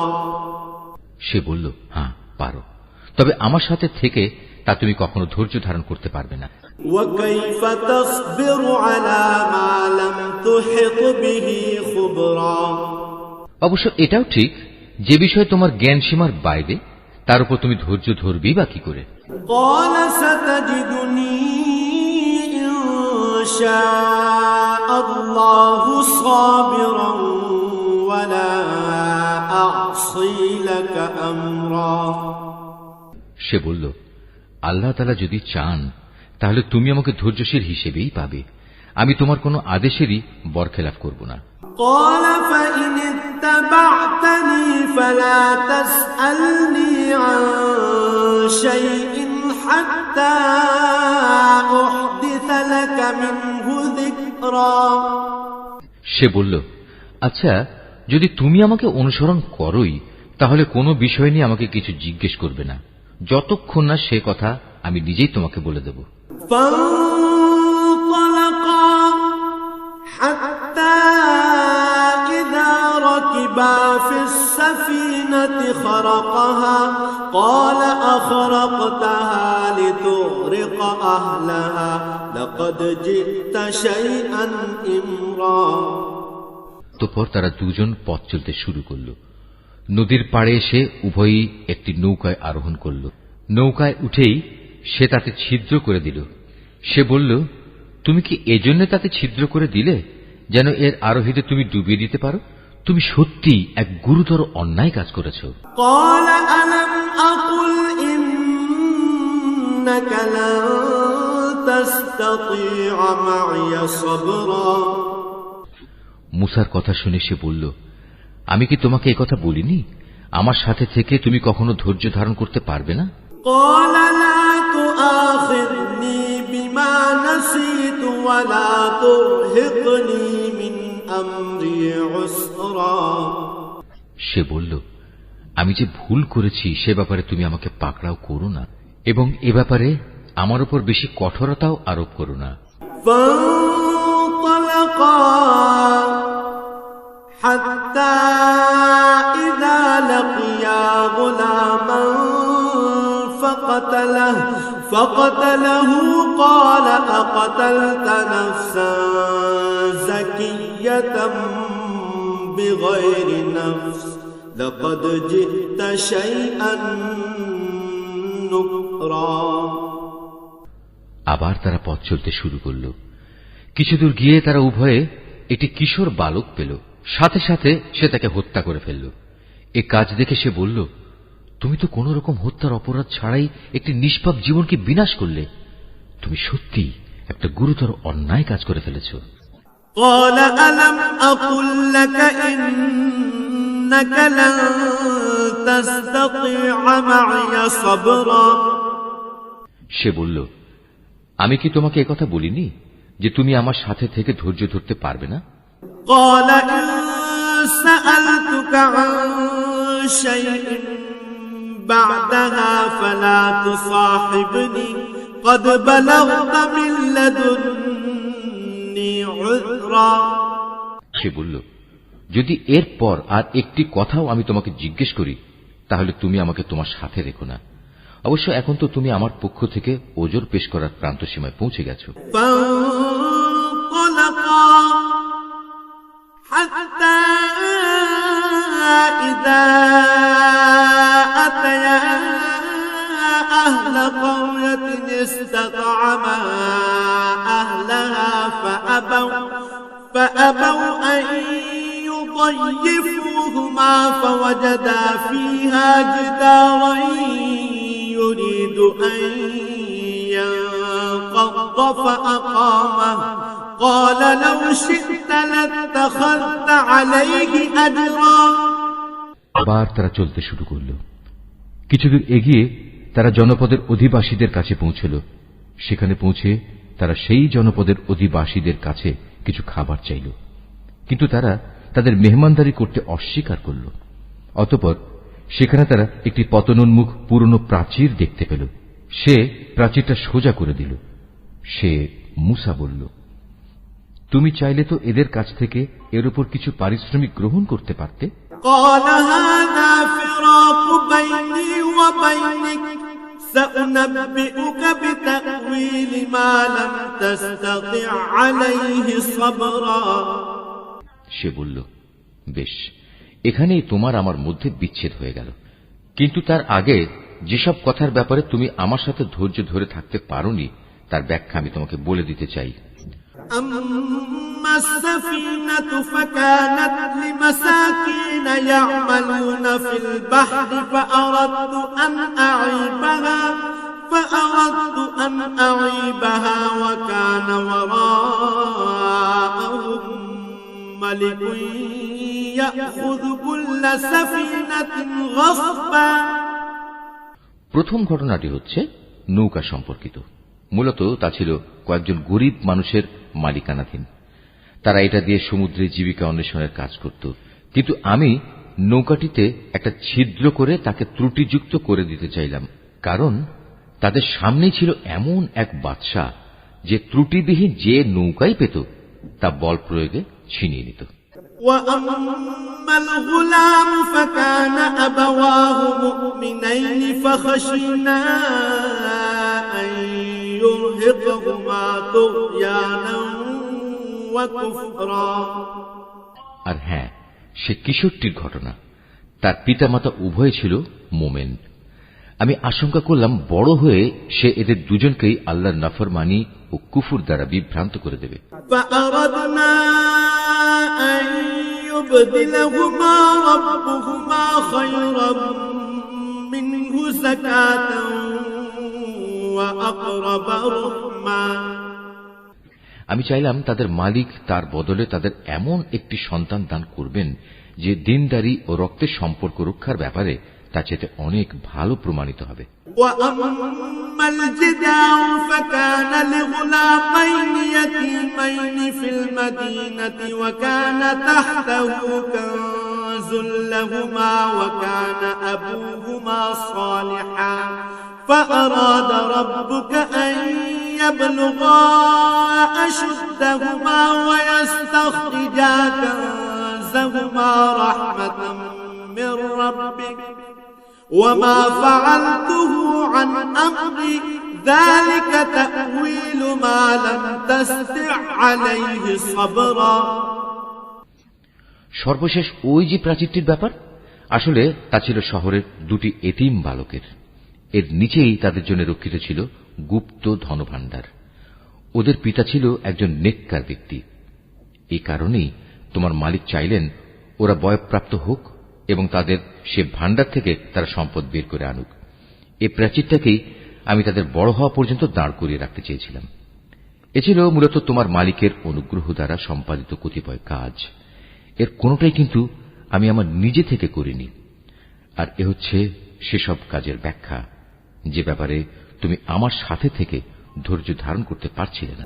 সে বলল, হ্যাঁ পারো, তবে আমার সাথে থেকে তা তুমি কখনো ধৈর্য ধারণ করতে পারবে না। وكيف تصبر على ما لم تحط به خبرا অবশ্য এটাও ঠিক, যে বিষয়ে তোমার জ্ঞান সীমার বাইরে তার উপর তুমি ধৈর্য ধরবি বা কি করে? قال ستجدني إن شاء الله صابرا ولا أعصي لك أمرا সে বলল, আল্লাহ তাআলা যদি চান তাহলে তুমি আমাকে ধৈর্যশীল হিসেবেই পাবে, আমি তোমার কোনো আদেশেরই বরখেলাফ করব না। قال فإن اتبعتني فلا تسألني عن شيء حتى أحدث لك منه ذكرا সে বলল, আচ্ছা যদি তুমি আমাকে অনুসরণ করোই তাহলে কোনো বিষয় নিয়ে আমাকে কিছু জিজ্ঞেস করবে না, যতক্ষণ না সে কথা আমি নিজেই তোমাকে বলে দেব। ركبا في السفينة خرقها قال أخرقتها لتغرق أهلها لقد جئت شيئا إمرا। তারপর তারা দুজন পথ চলতে শুরু করল। নদীর পাড়ে এসে উভয়ই একটি নৌকায় আরোহণ করল। নৌকায় উঠেই সে তাতে ছিদ্র করে দিল। সে বলল, তুমি কি এজন্য তাতে ছিদ্র করে দিলে যেন এর আরোহীদের তুমি ডুবিয়ে দিতে পারো? তুমি সত্যি এক গুরুতর অন্যায় কাজ করেছ। মুসার কথা শুনে সে বলল, আমি কি তোমাকে একথা বলিনি আমার সাথে থেকে তুমি কখনো ধৈর্য ধারণ করতে পারবে না? সে বলল, আমি যে ভুল করেছি সে ব্যাপারে তুমি আমাকে পাকড়াও করো না এবং এ ব্যাপারে আমার উপর বেশি কঠোরতাও আরোপ করো না। حتى إذا لقيا غلاما فقتله قال أقتلت نفسا زكية بغير نفس لقد جئت شيئا نكرا। আবার তারা পথ চলতে শুরু করল। কিছুদূর গিয়ে তারা উভয়ে একটি কিশোর বালক পেল। সাথে সাথে সে তাকে হত্যা করে ফেলল। এ কাজ দেখে সে বলল, তুমি তো কোন রকম হত্যার অপরাধ ছাড়াই একটি নিষ্পাপ জীবনকে বিনাশ করলে। তুমি সত্যি একটা গুরুতর অন্যায় কাজ করে ফেলেছ। সে বলল, আমি কি তোমাকে একথা বলিনি যে তুমি আমার সাথে থেকে ধৈর্য ধরতে পারবে না? قال إن سألتك عن شيء بعدها فلا تصاحبني قد بلغت من لدني عذرا। সে বলল, যদি এরপর আর একটি কথাও আমি তোমাকে জিজ্ঞেস করি তাহলে তুমি আমাকে তোমার সাথে রেখো না। অবশ্য এখন তো তুমি আমার পক্ষ থেকে ওজর পেশ করার প্রান্ত সীমায় পৌঁছে গেছো। حتى إذا أتيا أهل قرية استطعما أهلها فأبوا أن يضيفوهما فوجدا فيها جدارا يريد أن ينقض فأقامه قال لو شئت لاتخذت عليه أجرا। আবার তারা চলতে শুরু করল। কিছুদূর এগিয়ে তারা জনপদের অধিবাসীদের কাছে পৌঁছল। সেখানে পৌঁছে তারা সেই জনপদের অধিবাসীদের কাছে কিছু খাবার চাইল, কিন্তু তারা তাদের মেহমানদারি করতে অস্বীকার করল। অতঃপর সেখানে তারা একটি পতনোন্মুখ পুরনো প্রাচীর দেখতে পেল। সে প্রাচীরটা সোজা করে দিল। সে মুসা বলল, তুমি চাইলে তো এদের কাছ থেকে এর উপর কিছু পারিশ্রমিক গ্রহণ করতে পারতে। সে বলল, বেশ, এখানেই তোমার আমার মধ্যে বিচ্ছেদ হয়ে গেল, কিন্তু তার আগে যেসব কথার ব্যাপারে তুমি আমার সাথে ধৈর্য ধরে থাকতে পারোনি তার ব্যাখ্যা আমি তোমাকে বলে দিতে চাই। أما السفينة فكانت لمساكين يعملون في البحر فأردت أن أعيبها وكان وراءهم ملك يأخذ كل سفينة غصبا। প্রথম ঘটনাটি হচ্ছে নৌকা সম্পর্কিত। মূলত তা ছিল কয়েকজন গরিব মানুষের মালিকানাধীন। তারা এটা দিয়ে সমুদ্রে জীবিকা অন্বেষণের কাজ করত, কিন্তু আমি নৌকাটিতে একটা ছিদ্র করে তাকে ত্রুটিযুক্ত করে দিতে চাইলাম, কারণ তাদের সামনেই ছিল এমন এক বাদশা যে ত্রুটিবিহীন যে নৌকাই পেত তা বল প্রয়োগে ছিনিয়ে নিত। وأما الغلام فكان أبواه مؤمنين فخشينا أن يرهقهما طغيانا وكفرا। আর হ্যাঁ, সে কিশোরটির ঘটনা। তার পিতামাতা উভয় ছিল মোমেন। আমি আশঙ্কা করলাম বড় হয়ে সে এদের দুজনকেই আল্লাহর নাফরমানি ও কুফর দ্বারা বিভ্রান্ত করে দেবে। يبدلهما ربهما خيرا منه زكاة وأقرب رحما। আমি চাইলাম তাদের মালিক তার বদলে তাদের এমন একটি সন্তান দান করবেন যে দিনদারি ও রক্তের সম্পর্ক রক্ষার ব্যাপারে তা চেয়ে অনেক ভালো প্রমাণিত হবে। وأما الجدار فكان لغلامين يتيمين في المدينة وكان تحته كنز لهما وكان أبوهما صالحا فأراد ربك أن يبلغا أشدهما ويستخرجا كنزهما رحمة من ربك وما فعلته عن أمري ذلك تأويل ما لم تستطع عليه صبرا। সর্বশেষ ওই যে প্রাচীরটির ব্যাপার, আসলে তা ছিল শহরের দুটি এতিম বালকের। এর নিচেই তাদের জন্য রক্ষিত ছিল গুপ্ত ধনভাণ্ডার। ওদের পিতা ছিল একজন নেককার ব্যক্তি। এই কারণেই তোমার মালিক চাইলেন ওরা বয়ঃপ্রাপ্ত হোক এবং তাদের সে ভাণ্ডার থেকে তারা সম্পদ বের করে আনুক। এই প্রাচীরটাকেই আমি তাদের বড় হওয়া পর্যন্ত দাঁড় করিয়ে রাখতে চেয়েছিলাম। এ ছিল মূলত তোমার মালিকের অনুগ্রহ দ্বারা সম্পাদিত কতিপয় কাজ। এর কোনটাই কিন্তু আমি আমার নিজে থেকে করিনি। আর এ হচ্ছে সেসব কাজের ব্যাখ্যা যে ব্যাপারে তুমি আমার সাথে থেকে ধৈর্য ধারণ করতে পারছিলে না।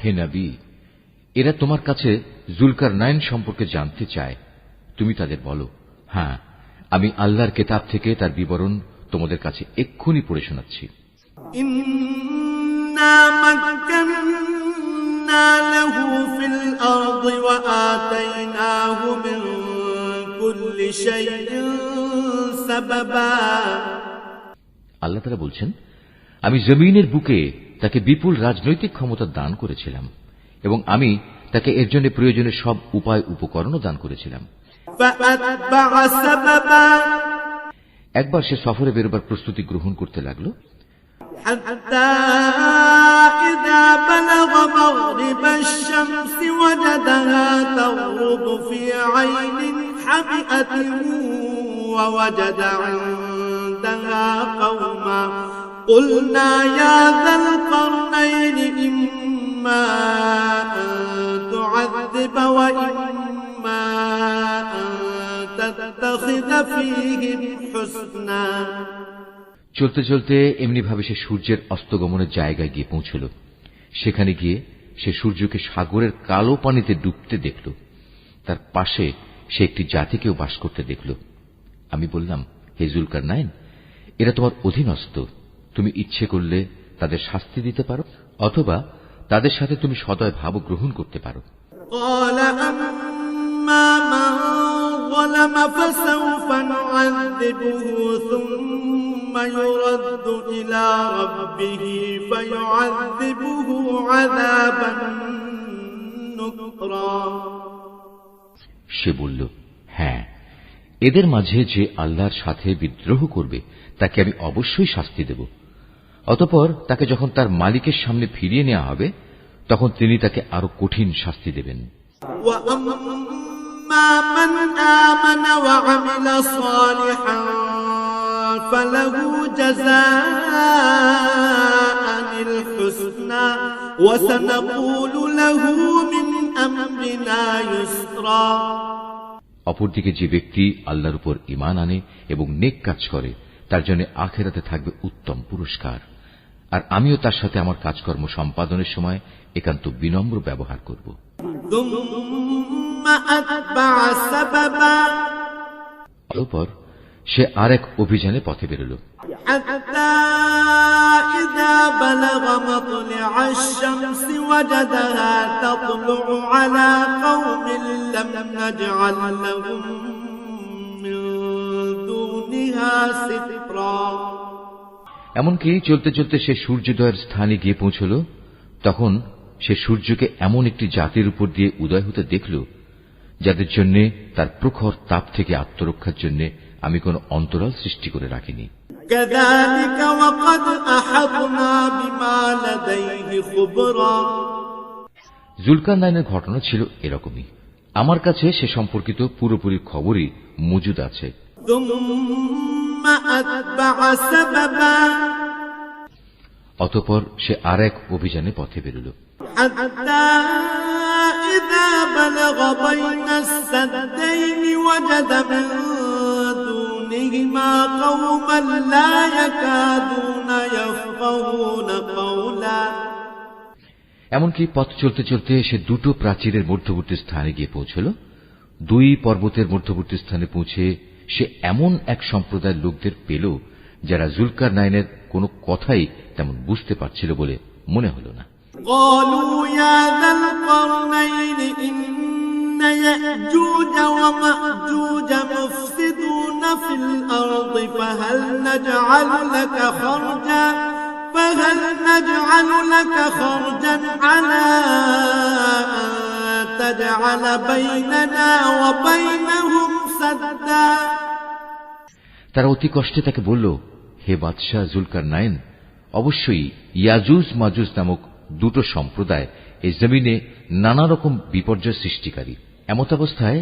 হে নবী, এরা তোমার কাছে যুলকারনাইন সম্পর্কে জানতে চায়। তুমি তাদের বলো, হ্যাঁ, আমি আল্লাহর কিতাব থেকে তার বিবরণ তোমাদের কাছে এক্ষুনি পড়ে শোনাচ্ছি। ইন্না মাক্কান্না লাহু ফিল আরদি ওয়া আতাইনাহু মিন কুল্লি শাইইন সাবাবা। আল্লাহ তাআলা বলছেন, আমি জমিনের বুকে তাকে বিপুল রাজনৈতিক ক্ষমতা দান করেছিলাম এবং আমি তাকে এর জন্য প্রয়োজনীয় সব উপায় উপকরণও দান করেছিলাম। একবার সে সফরে বেরোবার প্রস্তুতি গ্রহণ করতে লাগলো। قلنا يا ذا القرنين إما أن تعذب وإما أن تتخذ فيهم حسنا। চলতে চলতে এমনি ভাবে সে সূর্যের অস্তগমনের জায়গায় গিয়ে পৌঁছল। সেখানে গিয়ে সে সূর্যকে সাগরের কালো পানিতে ডুবতে দেখল। তার পাশে সে একটি জাতিকেও বাস করতে দেখল। আমি বললাম, হে যুলকারনাইন, এরা তোমার অধীনস্থ। তুমি ইচ্ছে করলে তাদের শাস্তি দিতে পারো অথবা তাদের সাথে তুমি সদয় ভাব গ্রহণ করতে পারো। সে বলল, হ্যাঁ, এদের মাঝে যে আল্লাহর সাথে বিদ্রোহ করবে তাকে আমি অবশ্যই শাস্তি দেব। অতঃপর তাকে যখন তার মালিকের সামনে ফিরিয়ে নেওয়া হবে তখন তিনি তাকে আরো কঠিন শাস্তি দেবেন। অপরদিকে যে ব্যক্তি আল্লাহর উপর ঈমান আনে এবং নেক কাজ করে তার জন্য আখিরাতে থাকবে উত্তম পুরস্কার। আর আমিও তার সাথে আমার কাজকর্ম সম্পাদনের সময় একান্ত বিনম্র ব্যবহার করব। অতঃপর সে আর এক অভিযানে পথে বেরোল। এমনকি চলতে চলতে সে সূর্যোদয়ের স্থানে গিয়ে পৌঁছল। তখন সে সূর্যকে এমন একটি জাতির উপর দিয়ে উদয় হতে দেখল যাদের জন্য তার প্রখর তাপ থেকে আত্মরক্ষার জন্য আমি কোন অন্তরাল সৃষ্টি করে রাখিনি। জুলকারনাইনের ঘটনা ছিল এরকমই। আমার কাছে সে সম্পর্কিত পুরোপুরি খবরই মজুদ আছে। অতঃপর সে আর এক অভিযানে পথে বেরোল। এমনকি পথ চলতে চলতে সে দুটো প্রাচীরের মধ্যবর্তী স্থানে গিয়ে পৌঁছল। দুই পর্বতের মধ্যবর্তী স্থানে পৌঁছে সে এমন এক সম্প্রদায়ের লোকদের পেল যারা জুলকারনাইনের কোনো কথাই তেমন বুঝতে পারছিল বলে মনে হল না। فهل نجعل لك خرجا على أن تجعل بيننا وبينهم سدا। তারা অতি কষ্টে তাকে বলল, হে বাদশাহ জুলকারনাইন, অবশ্যই ইয়াজুজ মাজুজ নামক দুটো সম্প্রদায় এই জমিনে নানা রকম বিপর্যয় সৃষ্টিকারী। এমতাবস্থায়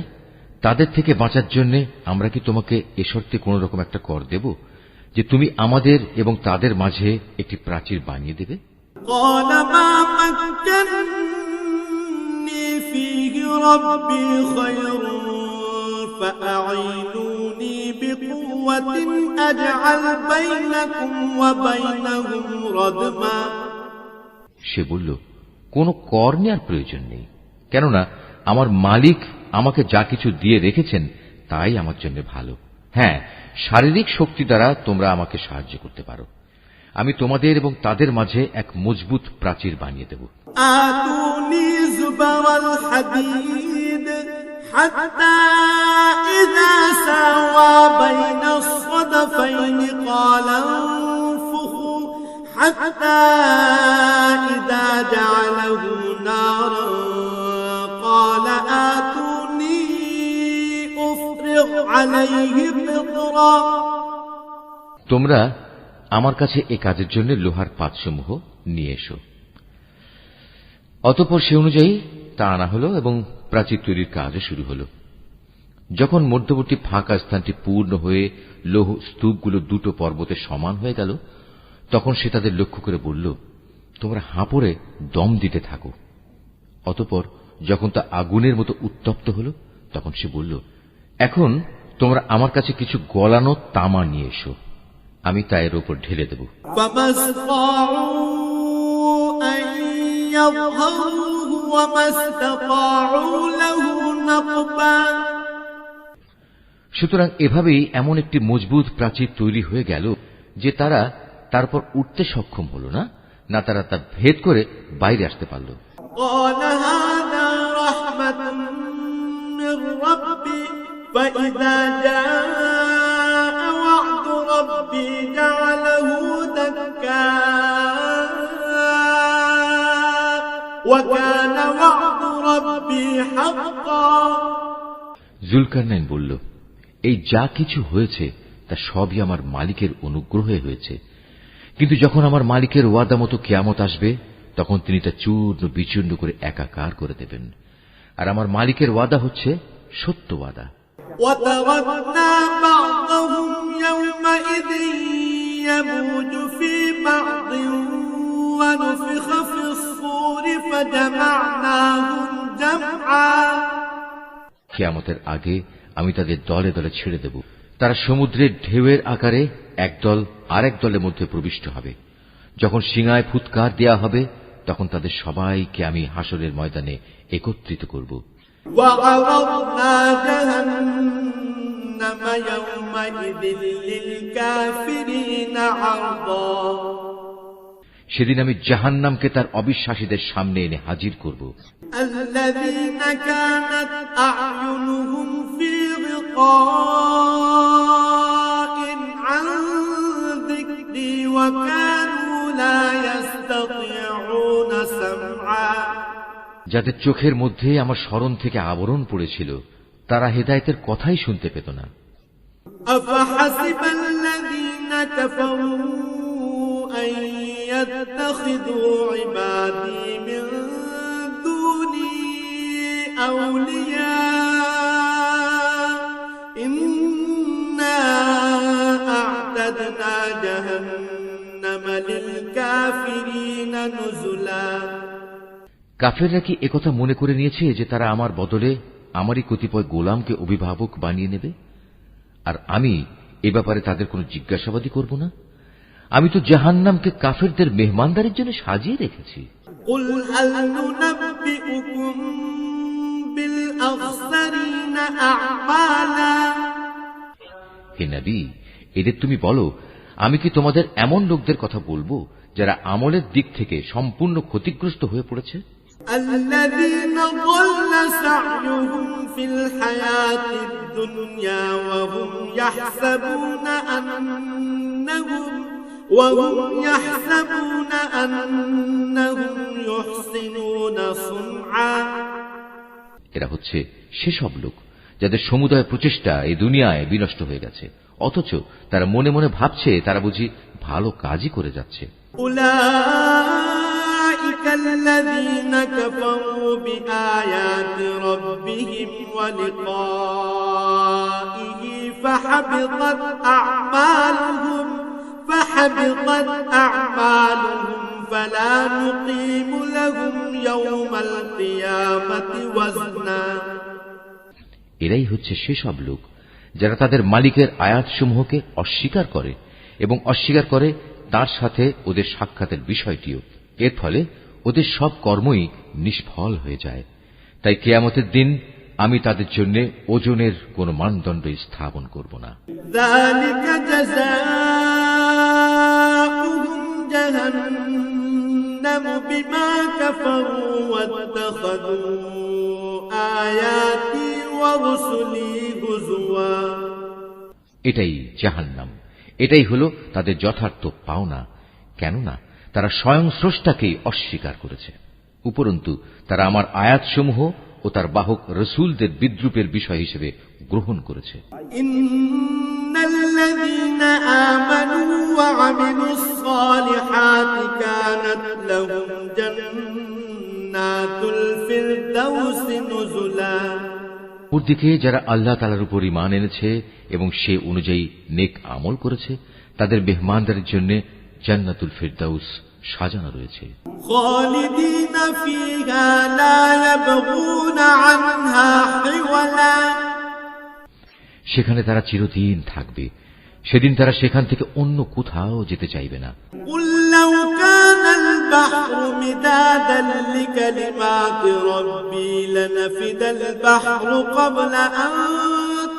তাদের থেকে বাঁচার জন্য আমরা কি তোমাকে এ শর্তে কোন রকম একটা কর দেব যে তুমি আমাদের এবং তাদের মাঝে একটি প্রাচীর বানিয়ে দেবে? সে বলল, কোন কর নেওয়ার প্রয়োজন নেই, কেননা আমার মালিক আমাকে যা কিছু দিয়ে রেখেছেন তাই আমার জন্য ভালো। হ্যাঁ, শারীরিক শক্তি দ্বারা তোমরা আমাকে সাহায্য করতে পারো। আমি তোমাদের এবং তাদের মাঝে এক মজবুত প্রাচীর বানিয়ে দেব। তোমরা আমার কাছে এ কাজের জন্য লোহার পাতসমূহ নিয়ে এসো। অতঃপর সে অনুযায়ী তা আনা হল এবং প্রাচীর তৈরির কাজও শুরু হল। যখন মধ্যবর্তী ফাঁকা স্থানটি পূর্ণ হয়ে লৌহ স্তূপগুলো দুটো পর্বতে সমান হয়ে গেল, তখন সে তাদের লক্ষ্য করে বলল, তোমরা হাঁপড়ে দম দিতে থাকো। অতঃপর যখন তা আগুনের মতো উত্তপ্ত হল, তখন সে বলল, এখন তোমরা আমার কাছে কিছু গলানো তামা নিয়ে এসো, আমি তা এর উপর ঢেলে দেব। সুতরাং এভাবেই এমন একটি মজবুত প্রাচীর তৈরি হয়ে গেল যে তারা তারপর উঠতে সক্ষম হল না, না তারা তা ভেদ করে বাইরে আসতে পারল। فإذا جاء وعد ربي جعله دكا وكان وعد ربي حقا। জুলকারনাইন বলল, এই যা কিছু হয়েছে তা সবই আমার মালিকের অনুগ্রহে হয়েছে, কিন্তু যখন আমার মালিকের ওয়াদা মতো কিয়ামত আসবে তখন তিনি তা চূর্ণ বিচূর্ণ করে একাকার করে দেবেন। আর আমার মালিকের ওয়াদা হচ্ছে সত্য ওয়াদা। وتركنا بعضهم يومئذ يموج في بعض ونفخ في الصور فجمعناهم جمعا। কিয়ামতের আগে আমি তাদের দলে দলে ছেড়ে দেব, তারা সমুদ্রের ঢেউয়ের আকারে একদল আরেক দলের মধ্যে প্রবিষ্ট হবে। যখন সিঙায় ফুৎকার দেয়া হবে, তখন তাদের সবাইকে আমি হাসরের ময়দানে একত্রিত করব। সেদিন আমি জাহান্নামকে তার অবিশ্বাসীদের সামনে এনে হাজির করব। যাদের চোখের মধ্যে আমার স্মরণ থেকে আবরণ পড়েছিল, তারা হেদায়েতের কথাই শুনতে পেত না। কাফেররা কি একথা মনে করে নিয়েছে যে তারা আমার বদলে আমারই কতিপয় গোলামকে অভিভাবক বানিয়ে নেবে, আর আমি এ ব্যাপারে তাদের কোনো জিজ্ঞাসাবাদী করব না? আমি তো জাহান্নামকে কাফেরদের মেহমানদারির জন্য সাজিয়ে রেখেছি। হে নবী, এদের তুমি বলো, আমি কি তোমাদের এমন লোকদের কথা বলবো যারা আমলের দিক থেকে সম্পূর্ণ ক্ষতিগ্রস্ত হয়ে পড়েছে? الذين ضل سعيهم في الحياة الدنيا وهم يحسبون أنهم يحسنون صنعا। এরা হচ্ছে সেসব লোক যাদের সমুদয় প্রচেষ্টা এই দুনিয়ায় বিনষ্ট হয়ে গেছে, অথচ তারা মনে মনে ভাবছে তারা বুঝি ভালো কাজই করে যাচ্ছে। الذين كفروا بآيات ربهم ولقائه فحبطت أعمالهم فلا نقيم لهم يوم القيامة وزنا। এরাই হচ্ছে সেসব লোক যারা তাদের মালিকের আয়াতসমূহকে অস্বীকার করে এবং অস্বীকার করে তার সাথে ওদের সাক্ষাতের বিষয়টিও। এর ফলে ওদের সব কর্মই নিষ্ফল হয়ে যায়। তাই কিয়ামতের দিন আমি তাদের জন্য ওজনের কোন মানদণ্ড স্থাপন করব না। যালিকা জাযাউহুম জাহান্নামু বিমা কাফারু ওয়াত্তাখাযু আয়াতি ওয়া রুসুলি হুজুয়া। এটাই জাহান্নাম, এটাই হলো তাদের যথার্থ পাওনা। কেননা তারা স্বয়ং স্রষ্টাকেই অস্বীকার করেছে, উপরন্তু তারা আমার আয়াতসমূহ ও তার বাহক রসুলদের বিদ্রূপের বিষয় হিসেবে গ্রহণ করেছে। ইন্নাল্লাযীনা আমানু ওয়া আমিলুস সালিহাতি কানাত লাহুম জান্নাতুল ফিরদাউসি নুজুলা। ওদিকে যারা আল্লাহ তাআলার উপর ঈমান এনেছে এবং সে অনুযায়ী নেক আমল করেছে, তাদের মেহমানদারির জন্য জান্নাতুল ফিরদাউস সাজানো রয়েছে। খালিদিনা ফিহা লা ইয়াবগুনা আনহা হিওয়ালা। সেখানে তারা চিরদিন থাকবে, সেদিন তারা সেখান থেকে অন্য কোথাও যেতে চাইবে না। কুল লাউ কানাল বাহরু মিদাদান লিকালিমাতি রাব্বি লানাফিদাল বাহরু ক্বাবলা আন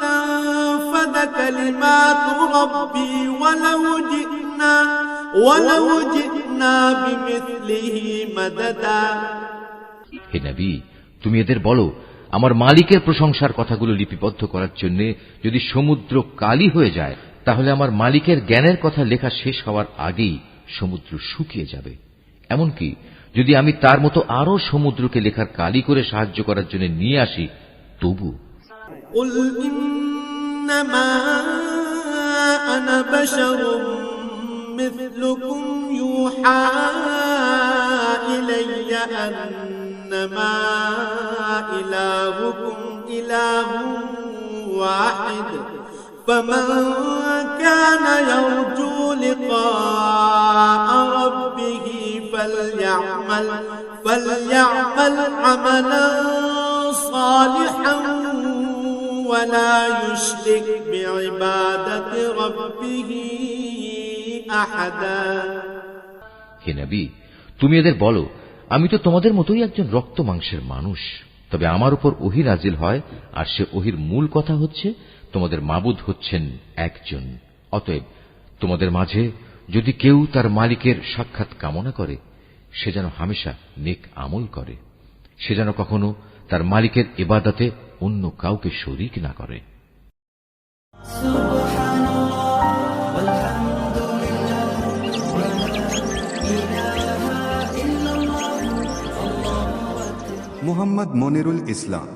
তানফাদা কালিমাতু রাব্বি ওয়ালাউ জি'না বিমিসলিহি মাদাদা। হে নবী, তুমি এদের বলো, আমার মালিকের প্রশংসার কথাগুলো লিপিবদ্ধ করার জন্য যদি সমুদ্র কালি হয়ে যায়, তাহলে আমার মালিকের জ্ঞানের কথা লেখা শেষ হওয়ার আগেই সমুদ্র শুকিয়ে যাবে। এমনকি যদি আমি তার মতো আরো সমুদ্রকে লেখার কালি করে সাহায্য করার জন্য নিয়ে আসি, তবু কুল ইন্নামা আনা বাশারুম মিথলুকুম ইউহা ইলাইয়া আন্নামা ইলাহুকুম ইলাহুন ওয়াহিদ فمن كان يرجو لقاء ربه فليعمل عملا صالحا ولا يشرك بعبادة ربه أحدا হে নবী, তুমি এদের বলো, আমি তো তোমাদের মতোই একজন রক্ত মাংসের মানুষ। তবে আমার উপর ওহী নাজিল হয়, আর সে ওহীর মূল কথা হচ্ছে তোমাদের মাবুদ হচ্ছেন একজন। অতএব তোমাদের মাঝে যদি কেউ তার মালিকের সাক্ষাৎ কামনা করে, সে যেন হামেশা নেক আমল করে, সে যেন কখনো তার মালিকের ইবাদতে অন্য কাউকে শরীক না করে। মোহাম্মদ মনিরুল ইসলাম।